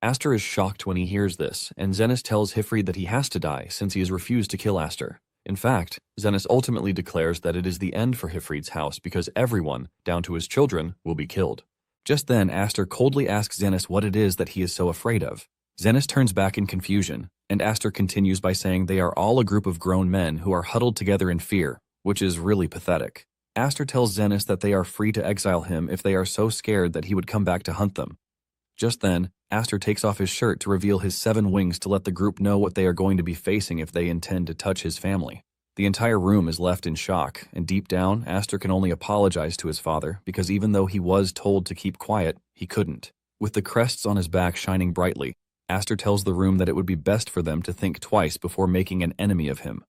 [SPEAKER 1] Aster is shocked when he hears this, and Zenith tells Hifrid that he has to die since he has refused to kill Aster. In fact, Zenith ultimately declares that it is the end for Hifrid's house because everyone, down to his children, will be killed. Just then, Aster coldly asks Zenith what it is that he is so afraid of. Zenith turns back in confusion, and Aster continues by saying they are all a group of grown men who are huddled together in fear, which is really pathetic. Aster tells Zenith that they are free to exile him if they are so scared that he would come back to hunt them. Just then, Aster takes off his shirt to reveal his 7 wings to let the group know what they are going to be facing if they intend to touch his family. The entire room is left in shock, and deep down, Aster can only apologize to his father because even though he was told to keep quiet, he couldn't. With the crests on his back shining brightly, Aster tells the room that it would be best for them to think twice before making an enemy of him.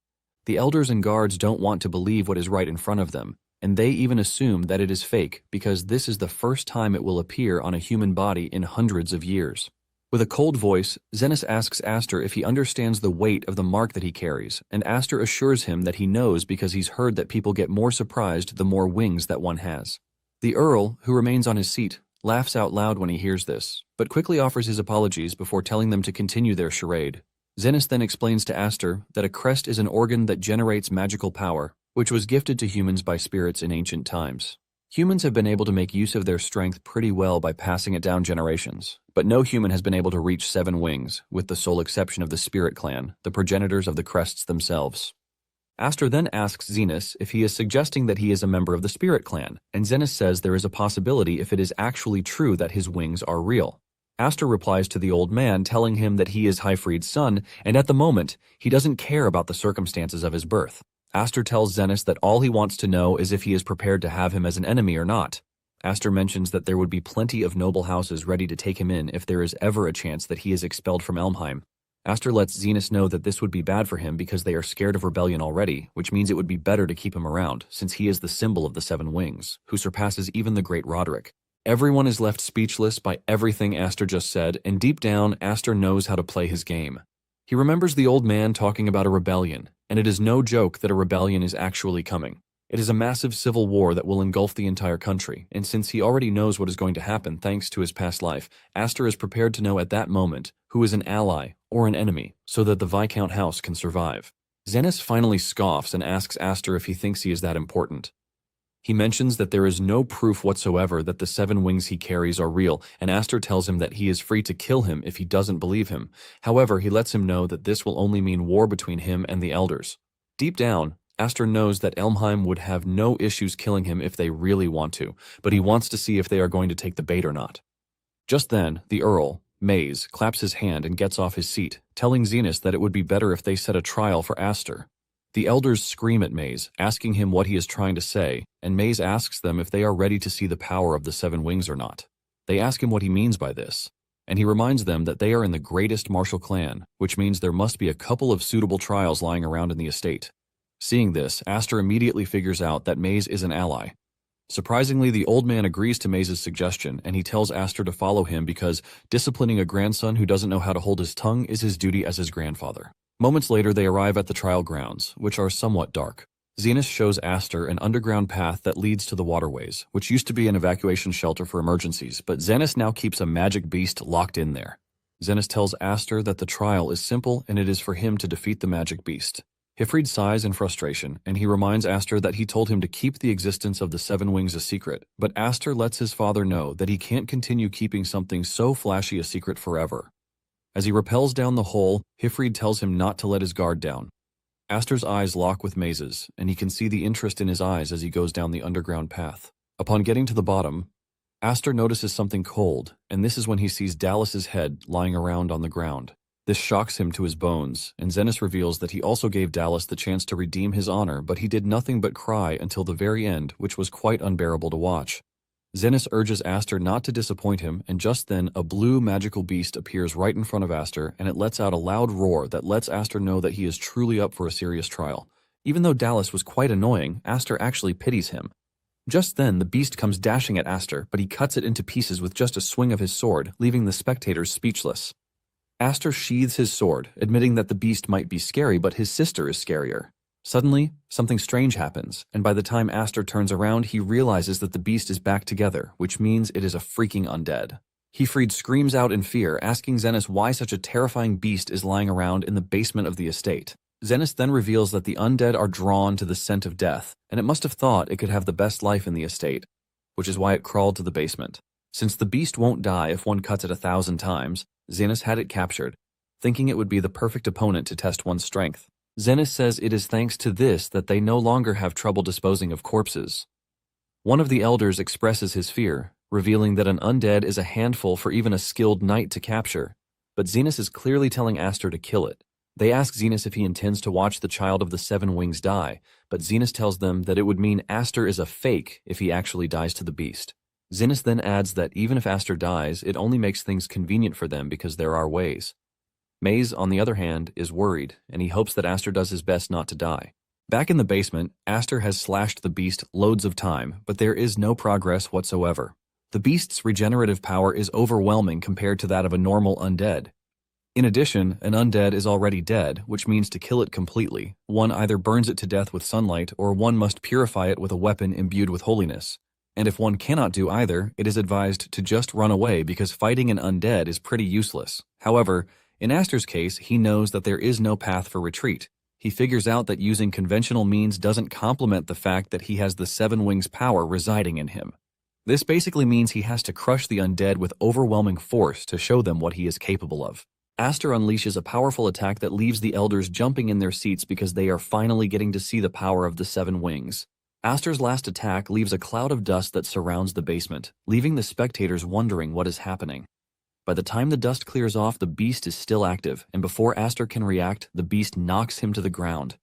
[SPEAKER 1] The elders and guards don't want to believe what is right in front of them, and they even assume that it is fake because this is the first time it will appear on a human body in hundreds of years. With a cold voice, Zenith asks Aster if he understands the weight of the mark that he carries, and Aster assures him that he knows because he's heard that people get more surprised the more wings that one has. The Earl, who remains on his seat, laughs out loud when he hears this, but quickly offers his apologies before telling them to continue their charade. Zenith then explains to Aster that a crest is an organ that generates magical power, which was gifted to humans by spirits in ancient times. Humans have been able to make use of their strength pretty well by passing it down generations, but no human has been able to reach 7 wings, with the sole exception of the Spirit Clan, the progenitors of the crests themselves. Aster then asks Zenith if he is suggesting that he is a member of the Spirit Clan, and Zenith says there is a possibility if it is actually true that his wings are real. Aster replies to the old man, telling him that he is Hifrid's son, and at the moment, he doesn't care about the circumstances of his birth. Aster tells Zenith that all he wants to know is if he is prepared to have him as an enemy or not. Aster mentions that there would be plenty of noble houses ready to take him in if there is ever a chance that he is expelled from Elmheim. Aster lets Zenith know that this would be bad for him because they are scared of rebellion already, which means it would be better to keep him around, since he is the symbol of the 7 wings, who surpasses even the great Roderick. Everyone is left speechless by everything Aster just said, and deep down, Aster knows how to play his game. He remembers the old man talking about a rebellion, and it is no joke that a rebellion is actually coming. It is a massive civil war that will engulf the entire country, and since he already knows what is going to happen thanks to his past life, Aster is prepared to know at that moment who is an ally or an enemy, so that the Viscount house can survive. Zenith finally scoffs and asks Aster if he thinks he is that important. He mentions that there is no proof whatsoever that the 7 wings he carries are real, and Aster tells him that he is free to kill him if he doesn't believe him. However, he lets him know that this will only mean war between him and the elders. Deep down, Aster knows that Elmheim would have no issues killing him if they really want to, but he wants to see if they are going to take the bait or not. Just then, the Earl, Maze, claps his hand and gets off his seat, telling Zenas that it would be better if they set a trial for Aster. The elders scream at Maze, asking him what he is trying to say, and Maze asks them if they are ready to see the power of the seven wings or not. They ask him what he means by this, and he reminds them that they are in the greatest martial clan, which means there must be a couple of suitable trials lying around in the estate. Seeing this, Aster immediately figures out that Maze is an ally. Surprisingly, the old man agrees to Maze's suggestion, and he tells Aster to follow him because disciplining a grandson who doesn't know how to hold his tongue is his duty as his grandfather. Moments later, they arrive at the trial grounds, which are somewhat dark. Zenas shows Aster an underground path that leads to the waterways, which used to be an evacuation shelter for emergencies, but Zenas now keeps a magic beast locked in there. Zenas tells Aster that the trial is simple and it is for him to defeat the magic beast. Hifrid sighs in frustration, and he reminds Aster that he told him to keep the existence of the seven wings a secret, but Aster lets his father know that he can't continue keeping something so flashy a secret forever. As he rappels down the hole, Hifrid tells him not to let his guard down. Aster's eyes lock with Maze's, and he can see the interest in his eyes as he goes down the underground path. Upon getting to the bottom, Aster notices something cold, and this is when he sees Dallas's head lying around on the ground. This shocks him to his bones, and Zenas reveals that he also gave Dallas the chance to redeem his honor, but he did nothing but cry until the very end, which was quite unbearable to watch. Zenas urges Aster not to disappoint him, and just then a blue magical beast appears right in front of Aster, and it lets out a loud roar that lets Aster know that he is truly up for a serious trial. Even though Dallas was quite annoying, Aster actually pities him. Just then, the beast comes dashing at Aster, but he cuts it into pieces with just a swing of his sword, leaving the spectators speechless. Aster sheathes his sword, admitting that the beast might be scary, but his sister is scarier. Suddenly, something strange happens, and by the time Aster turns around, he realizes that the beast is back together, which means it is a freaking undead. Hifrid screams out in fear, asking Zenas why such a terrifying beast is lying around in the basement of the estate. Zenas then reveals that the undead are drawn to the scent of death, and it must have thought it could have the best life in the estate, which is why it crawled to the basement. Since the beast won't die if one cuts it 1,000 times, Zenas had it captured, thinking it would be the perfect opponent to test one's strength. Zenas says it is thanks to this that they no longer have trouble disposing of corpses. One of the elders expresses his fear, revealing that an undead is a handful for even a skilled knight to capture, but Zenas is clearly telling Aster to kill it. They ask Zenas if he intends to watch the child of the seven wings die, but Zenas tells them that it would mean Aster is a fake if he actually dies to the beast. Zenas then adds that even if Aster dies, it only makes things convenient for them because there are ways. Maze, on the other hand, is worried, and he hopes that Aster does his best not to die. Back in the basement, Aster has slashed the beast loads of time, but there is no progress whatsoever. The beast's regenerative power is overwhelming compared to that of a normal undead. In addition, an undead is already dead, which means to kill it completely, one either burns it to death with sunlight or one must purify it with a weapon imbued with holiness. And if one cannot do either, it is advised to just run away because fighting an undead is pretty useless. However, in Aster's case, he knows that there is no path for retreat. He figures out that using conventional means doesn't complement the fact that he has the Seven Wings power residing in him. This basically means he has to crush the undead with overwhelming force to show them what he is capable of. Aster unleashes a powerful attack that leaves the elders jumping in their seats because they are finally getting to see the power of the Seven Wings. Aster's last attack leaves a cloud of dust that surrounds the basement, leaving the spectators wondering what is happening. By the time the dust clears off, the beast is still active, and before Aster can react, the beast knocks him to the ground.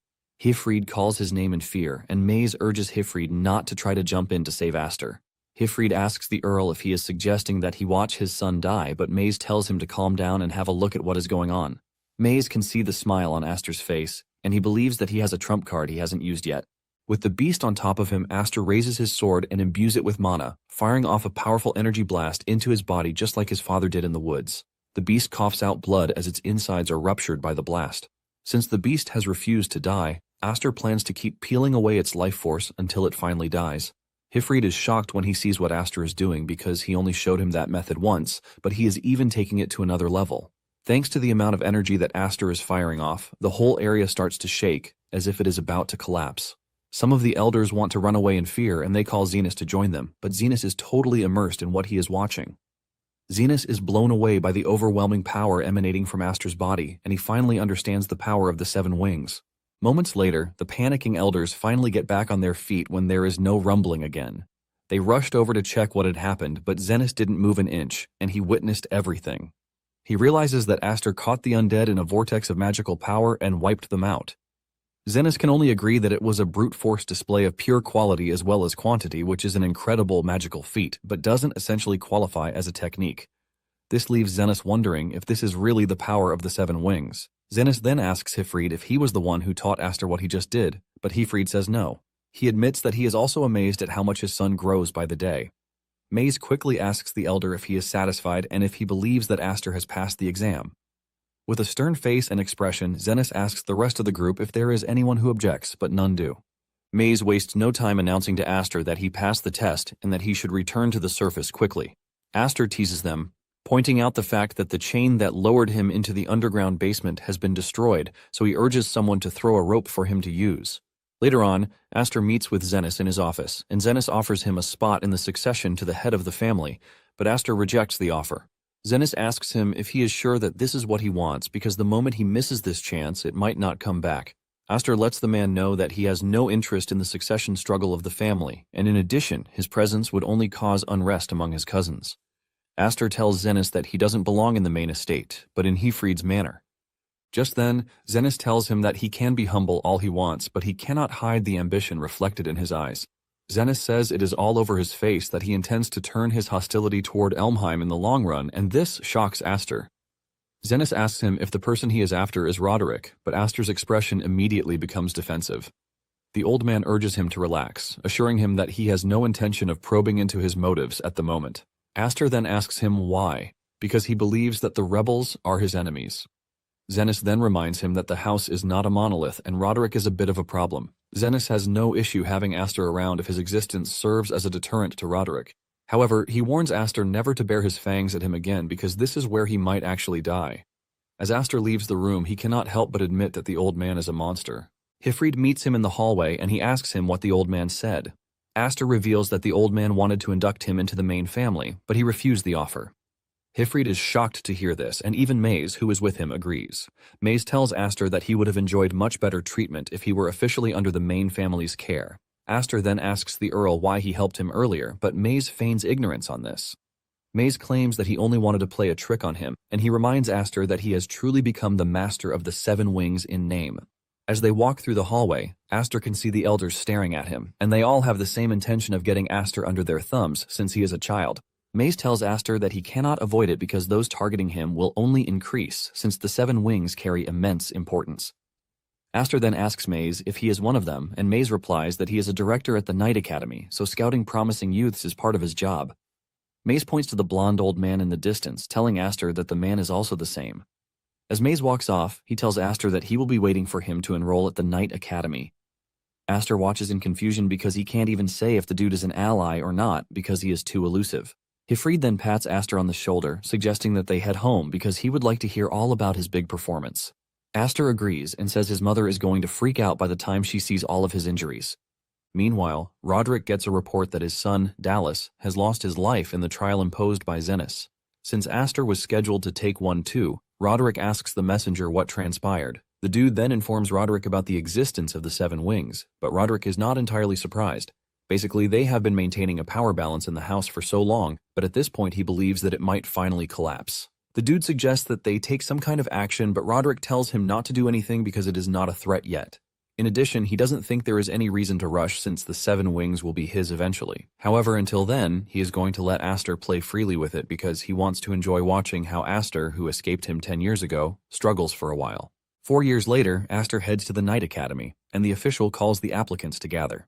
[SPEAKER 1] Hifrid calls his name in fear, and Maze urges Hifrid not to try to jump in to save Aster. Hifrid asks the Earl if he is suggesting that he watch his son die, but Maze tells him to calm down and have a look at what is going on. Maze can see the smile on Aster's face, and he believes that he has a trump card he hasn't used yet. With the beast on top of him, Aster raises his sword and imbues it with mana, firing off a powerful energy blast into his body just like his father did in the woods. The beast coughs out blood as its insides are ruptured by the blast. Since the beast has refused to die, Aster plans to keep peeling away its life force until it finally dies. Hifrid is shocked when he sees what Aster is doing because he only showed him that method once, but he is even taking it to another level. Thanks to the amount of energy that Aster is firing off, the whole area starts to shake, as if it is about to collapse. Some of the elders want to run away in fear, and they call Zenas to join them, but Zenas is totally immersed in what he is watching. Zenas is blown away by the overwhelming power emanating from Aster's body, and he finally understands the power of the Seven Wings. Moments later, the panicking elders finally get back on their feet when there is no rumbling again. They rushed over to check what had happened, but Zenith didn't move an inch, and he witnessed everything. He realizes that Aster caught the undead in a vortex of magical power and wiped them out. Zenith can only agree that it was a brute force display of pure quality as well as quantity, which is an incredible magical feat, but doesn't essentially qualify as a technique. This leaves Zenith wondering if this is really the power of the Seven Wings. Zenith then asks Hifrid if he was the one who taught Aster what he just did, but Hifrid says no. He admits that he is also amazed at how much his son grows by the day. Maze quickly asks the elder if he is satisfied and if he believes that Aster has passed the exam. With a stern face and expression, Zenith asks the rest of the group if there is anyone who objects, but none do. Maze wastes no time announcing to Aster that he passed the test and that he should return to the surface quickly. Aster teases them, pointing out the fact that the chain that lowered him into the underground basement has been destroyed, so he urges someone to throw a rope for him to use. Later on, Aster meets with Zenith in his office, and Zenith offers him a spot in the succession to the head of the family, but Aster rejects the offer. Zenith asks him if he is sure that this is what he wants because the moment he misses this chance, it might not come back. Aster lets the man know that he has no interest in the succession struggle of the family, and in addition, his presence would only cause unrest among his cousins. Aster tells Zenith that he doesn't belong in the main estate, but in Hifrid's manor. Just then, Zenith tells him that he can be humble all he wants, but he cannot hide the ambition reflected in his eyes. Zenith says it is all over his face that he intends to turn his hostility toward Elmheim in the long run, and this shocks Aster. Zenith asks him if the person he is after is Roderick, but Aster's expression immediately becomes defensive. The old man urges him to relax, assuring him that he has no intention of probing into his motives at the moment. Aster then asks him why, because he believes that the rebels are his enemies. Zenith then reminds him that the house is not a monolith and Roderick is a bit of a problem. Zenith has no issue having Aster around if his existence serves as a deterrent to Roderick. However, he warns Aster never to bare his fangs at him again because this is where he might actually die. As Aster leaves the room, he cannot help but admit that the old man is a monster. Hifrid meets him in the hallway and he asks him what the old man said. Aster reveals that the old man wanted to induct him into the main family, but he refused the offer. Hifrid is shocked to hear this, and even Maze, who is with him, agrees. Maze tells Aster that he would have enjoyed much better treatment if he were officially under the main family's care. Aster then asks the Earl why he helped him earlier, but Maze feigns ignorance on this. Maze claims that he only wanted to play a trick on him, and he reminds Aster that he has truly become the master of the Seven Wings in name. As they walk through the hallway, Aster can see the elders staring at him, and they all have the same intention of getting Aster under their thumbs since he is a child. Maze tells Aster that he cannot avoid it because those targeting him will only increase since the Seven Wings carry immense importance. Aster then asks Maze if he is one of them, and Maze replies that he is a director at the Night Academy, so scouting promising youths is part of his job. Maze points to the blonde old man in the distance, telling Aster that the man is also the same. As Maze walks off, he tells Aster that he will be waiting for him to enroll at the Night Academy. Aster watches in confusion because he can't even say if the dude is an ally or not because he is too elusive. Hifrid then pats Aster on the shoulder, suggesting that they head home because he would like to hear all about his big performance. Aster agrees and says his mother is going to freak out by the time she sees all of his injuries. Meanwhile, Roderick gets a report that his son, Dallas, has lost his life in the trial imposed by Zenith. Since Aster was scheduled to take one too, Roderick asks the messenger what transpired. The dude then informs Roderick about the existence of the Seven Wings, but Roderick is not entirely surprised. Basically, they have been maintaining a power balance in the house for so long, but at this point he believes that it might finally collapse. The dude suggests that they take some kind of action, but Roderick tells him not to do anything because it is not a threat yet. In addition, he doesn't think there is any reason to rush since the Seven Wings will be his eventually. However, until then, he is going to let Aster play freely with it because he wants to enjoy watching how Aster, who escaped him 10 years ago, struggles for a while. 4 years later, Aster heads to the Night Academy, and the official calls the applicants to gather.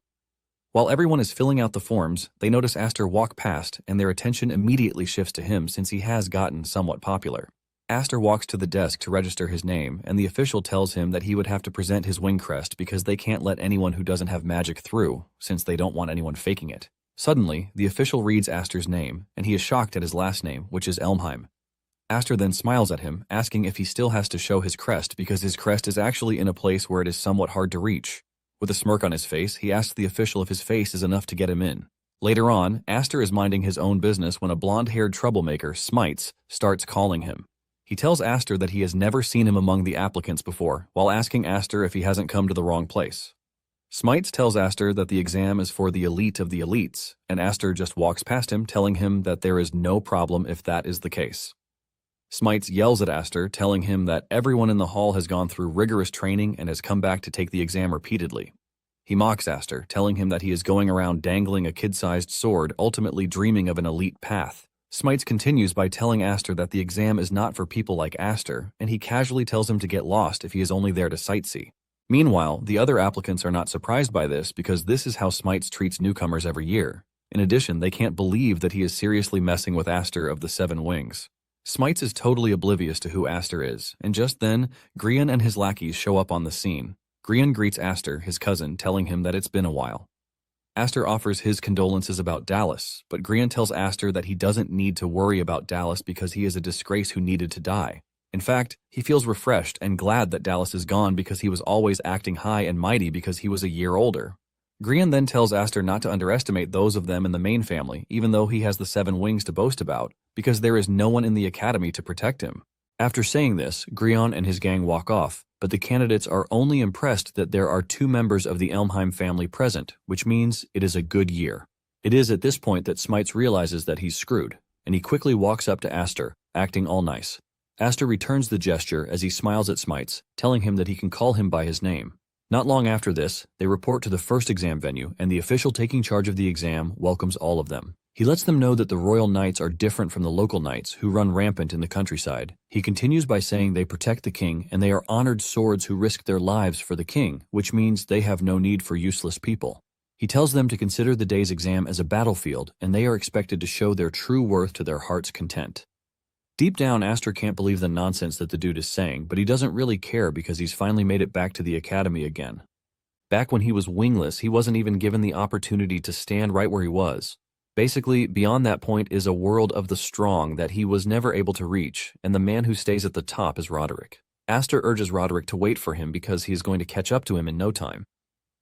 [SPEAKER 1] While everyone is filling out the forms, they notice Aster walk past, and their attention immediately shifts to him since he has gotten somewhat popular. Aster walks to the desk to register his name, and the official tells him that he would have to present his wing crest because they can't let anyone who doesn't have magic through, since they don't want anyone faking it. Suddenly, the official reads Aster's name, and he is shocked at his last name, which is Elmheim. Aster then smiles at him, asking if he still has to show his crest because his crest is actually in a place where it is somewhat hard to reach. With a smirk on his face, he asks the official if his face is enough to get him in. Later on, Aster is minding his own business when a blonde-haired troublemaker, Smites, starts calling him. He tells Aster that he has never seen him among the applicants before, while asking Aster if he hasn't come to the wrong place. Smites tells Aster that the exam is for the elite of the elites, and Aster just walks past him, telling him that there is no problem if that is the case. Smites yells at Aster, telling him that everyone in the hall has gone through rigorous training and has come back to take the exam repeatedly. He mocks Aster, telling him that he is going around dangling a kid-sized sword, ultimately dreaming of an elite path. Smites continues by telling Aster that the exam is not for people like Aster, and he casually tells him to get lost if he is only there to sightsee. Meanwhile, the other applicants are not surprised by this because this is how Smites treats newcomers every year. In addition, they can't believe that he is seriously messing with Aster of the Seven Wings. Smites is totally oblivious to who Aster is, and just then, Grian and his lackeys show up on the scene. Grian greets Aster, his cousin, telling him that it's been a while. Aster offers his condolences about Dallas, but Grian tells Aster that he doesn't need to worry about Dallas because he is a disgrace who needed to die. In fact, he feels refreshed and glad that Dallas is gone because he was always acting high and mighty because he was a year older. Grian then tells Aster not to underestimate those of them in the main family, even though he has the Seven Wings to boast about, because there is no one in the academy to protect him. After saying this, Grian and his gang walk off, but the candidates are only impressed that there are 2 members of the Elmheim family present, which means it is a good year. It is at this point that Smites realizes that he's screwed, and he quickly walks up to Aster, acting all nice. Aster returns the gesture as he smiles at Smites, telling him that he can call him by his name. Not long after this, they report to the first exam venue, and the official taking charge of the exam welcomes all of them. He lets them know that the royal knights are different from the local knights who run rampant in the countryside. He continues by saying they protect the king and they are honored swords who risk their lives for the king, which means they have no need for useless people. He tells them to consider the day's exam as a battlefield and they are expected to show their true worth to their heart's content. Deep down, Aster can't believe the nonsense that the dude is saying, but he doesn't really care because he's finally made it back to the academy again. Back when he was wingless, he wasn't even given the opportunity to stand right where he was. Basically, beyond that point is a world of the strong that he was never able to reach, and the man who stays at the top is Roderick. Aster urges Roderick to wait for him because he is going to catch up to him in no time.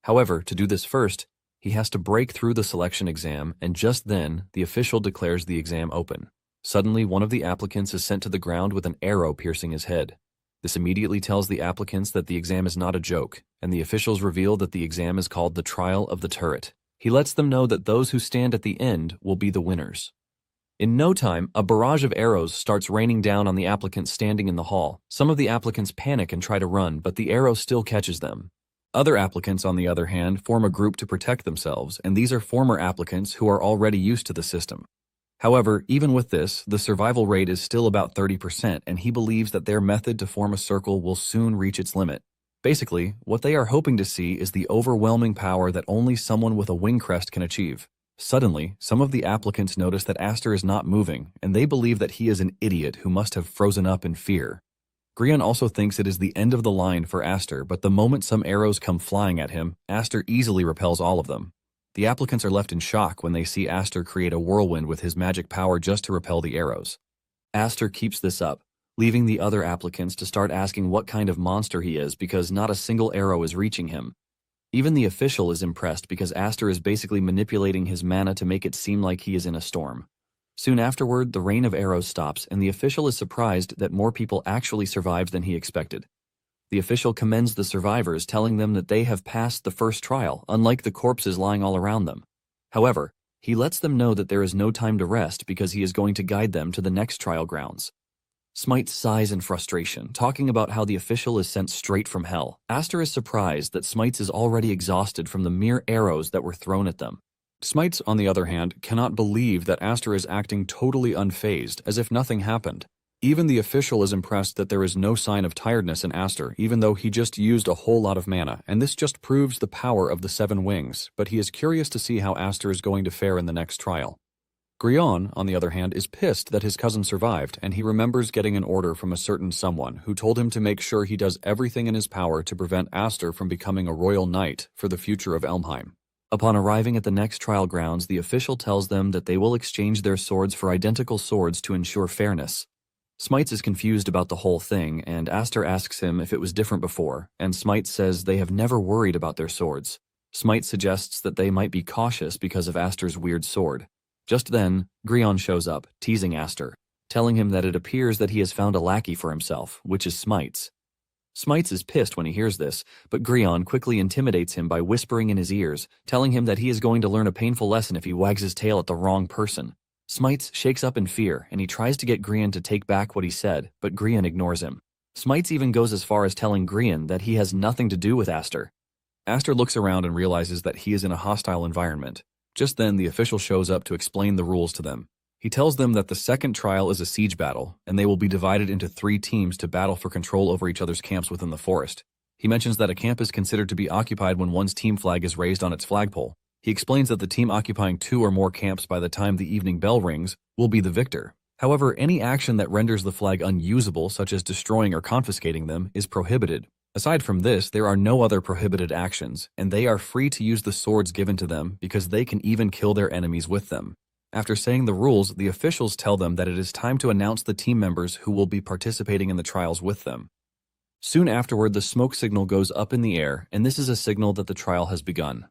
[SPEAKER 1] However, to do this first, he has to break through the selection exam, and just then, the official declares the exam open. Suddenly, one of the applicants is sent to the ground with an arrow piercing his head. This immediately tells the applicants that the exam is not a joke, and the officials reveal that the exam is called the Trial of the Turret. He lets them know that those who stand at the end will be the winners. In no time, a barrage of arrows starts raining down on the applicants standing in the hall. Some of the applicants panic and try to run, but the arrow still catches them. Other applicants, on the other hand, form a group to protect themselves, and these are former applicants who are already used to the system. However, even with this, the survival rate is still about 30%, and he believes that their method to form a circle will soon reach its limit. Basically, what they are hoping to see is the overwhelming power that only someone with a wing crest can achieve. Suddenly, some of the applicants notice that Aster is not moving, and they believe that he is an idiot who must have frozen up in fear. Grian also thinks it is the end of the line for Aster, but the moment some arrows come flying at him, Aster easily repels all of them. The applicants are left in shock when they see Aster create a whirlwind with his magic power just to repel the arrows. Aster keeps this up, leaving the other applicants to start asking what kind of monster he is because not a single arrow is reaching him. Even the official is impressed because Aster is basically manipulating his mana to make it seem like he is in a storm. Soon afterward, the rain of arrows stops and the official is surprised that more people actually survived than he expected. The official commends the survivors, telling them that they have passed the first trial, unlike the corpses lying all around them. However, he lets them know that there is no time to rest because he is going to guide them to the next trial grounds. Smite sighs in frustration, talking about how the official is sent straight from hell. Aster is surprised that Smites is already exhausted from the mere arrows that were thrown at them. Smites, on the other hand, cannot believe that Aster is acting totally unfazed, as if nothing happened. Even the official is impressed that there is no sign of tiredness in Aster, even though he just used a whole lot of mana, and this just proves the power of the Seven Wings, but he is curious to see how Aster is going to fare in the next trial. Grian, on the other hand, is pissed that his cousin survived, and he remembers getting an order from a certain someone who told him to make sure he does everything in his power to prevent Aster from becoming a royal knight for the future of Elmheim. Upon arriving at the next trial grounds, the official tells them that they will exchange their swords for identical swords to ensure fairness. Smites is confused about the whole thing, and Aster asks him if it was different before, and Smites says they have never worried about their swords. Smite suggests that they might be cautious because of Aster's weird sword. Just then, Grian shows up, teasing Aster. telling him that it appears that he has found a lackey for himself, which is Smites. Smites is pissed when he hears this, but Grion quickly intimidates him by whispering in his ears, telling him that he is going to learn a painful lesson if he wags his tail at the wrong person. Smites shakes up in fear, and he tries to get Grion to take back what he said, but Grion ignores him. Smites even goes as far as telling Grion that he has nothing to do with Aster. Aster looks around and realizes that he is in a hostile environment. Just then, the official shows up to explain the rules to them. He tells them that the second trial is a siege battle, and they will be divided into 3 teams to battle for control over each other's camps within the forest. He mentions that a camp is considered to be occupied when one's team flag is raised on its flagpole. He explains that the team occupying 2 or more camps by the time the evening bell rings will be the victor. However, any action that renders the flag unusable, such as destroying or confiscating them, is prohibited. Aside from this, there are no other prohibited actions, and they are free to use the swords given to them because they can even kill their enemies with them. After saying the rules, the officials tell them that it is time to announce the team members who will be participating in the trials with them. Soon afterward, the smoke signal goes up in the air, and this is a signal that the trial has begun.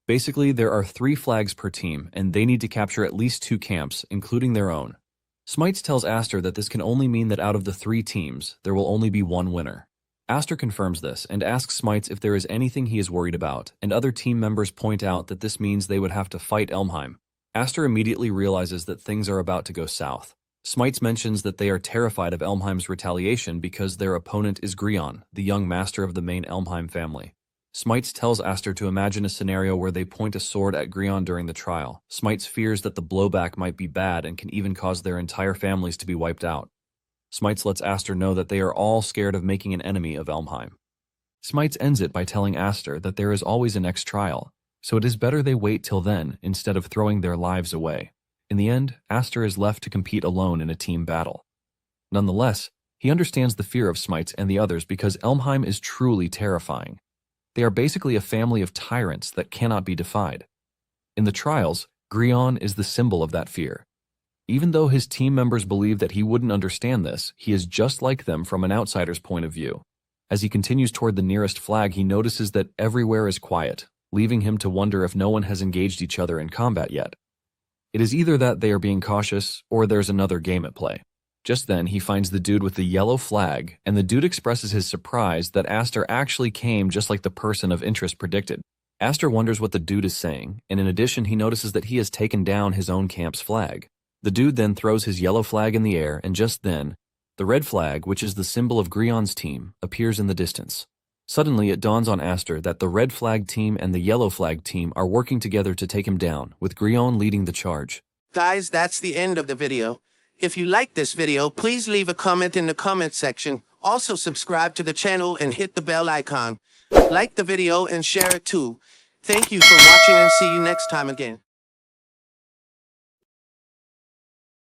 [SPEAKER 1] Basically, there are 3 flags per team, and they need to capture at least 2 camps, including their own. Smites tells Aster that this can only mean that out of the 3 teams, there will only be 1 winner. Aster confirms this and asks Smites if there is anything he is worried about, and other team members point out that this means they would have to fight Elmheim. Aster immediately realizes that things are about to go south. Smites mentions that they are terrified of Elmheim's retaliation because their opponent is Grion, the young master of the main Elmheim family. Smites tells Aster to imagine a scenario where they point a sword at Grion during the trial. Smites fears that the blowback might be bad and can even cause their entire families to be wiped out. Smites lets Aster know that they are all scared of making an enemy of Elmheim. Smites ends it by telling Aster that there is always a next trial, so it is better they wait till then instead of throwing their lives away. In the end, Aster is left to compete alone in a team battle. Nonetheless, he understands the fear of Smites and the others because Elmheim is truly terrifying. They are basically a family of tyrants that cannot be defied. In the trials, Grion is the symbol of that fear. Even though his team members believe that he wouldn't understand this, he is just like them from an outsider's point of view. As he continues toward the nearest flag, he notices that everywhere is quiet, leaving him to wonder if no one has engaged each other in combat yet. It is either that they are being cautious, or there's another game at play. Just then, he finds the dude with the yellow flag, and the dude expresses his surprise that Aster actually came just like the person of interest predicted. Aster wonders what the dude is saying, and in addition, he notices that he has taken down his own camp's flag. The dude then throws his yellow flag in the air, and just then, the red flag, which is the symbol of Grion's team, appears in the distance. Suddenly, it dawns on Aster that the red flag team and the yellow flag team are working together to take him down, with Grion leading the charge.
[SPEAKER 2] Guys, that's the end of the video. If you like this video, please leave a comment in the comment section. Also subscribe to the channel and hit the bell icon. Like the video and share it too. Thank you for watching and see you next time again.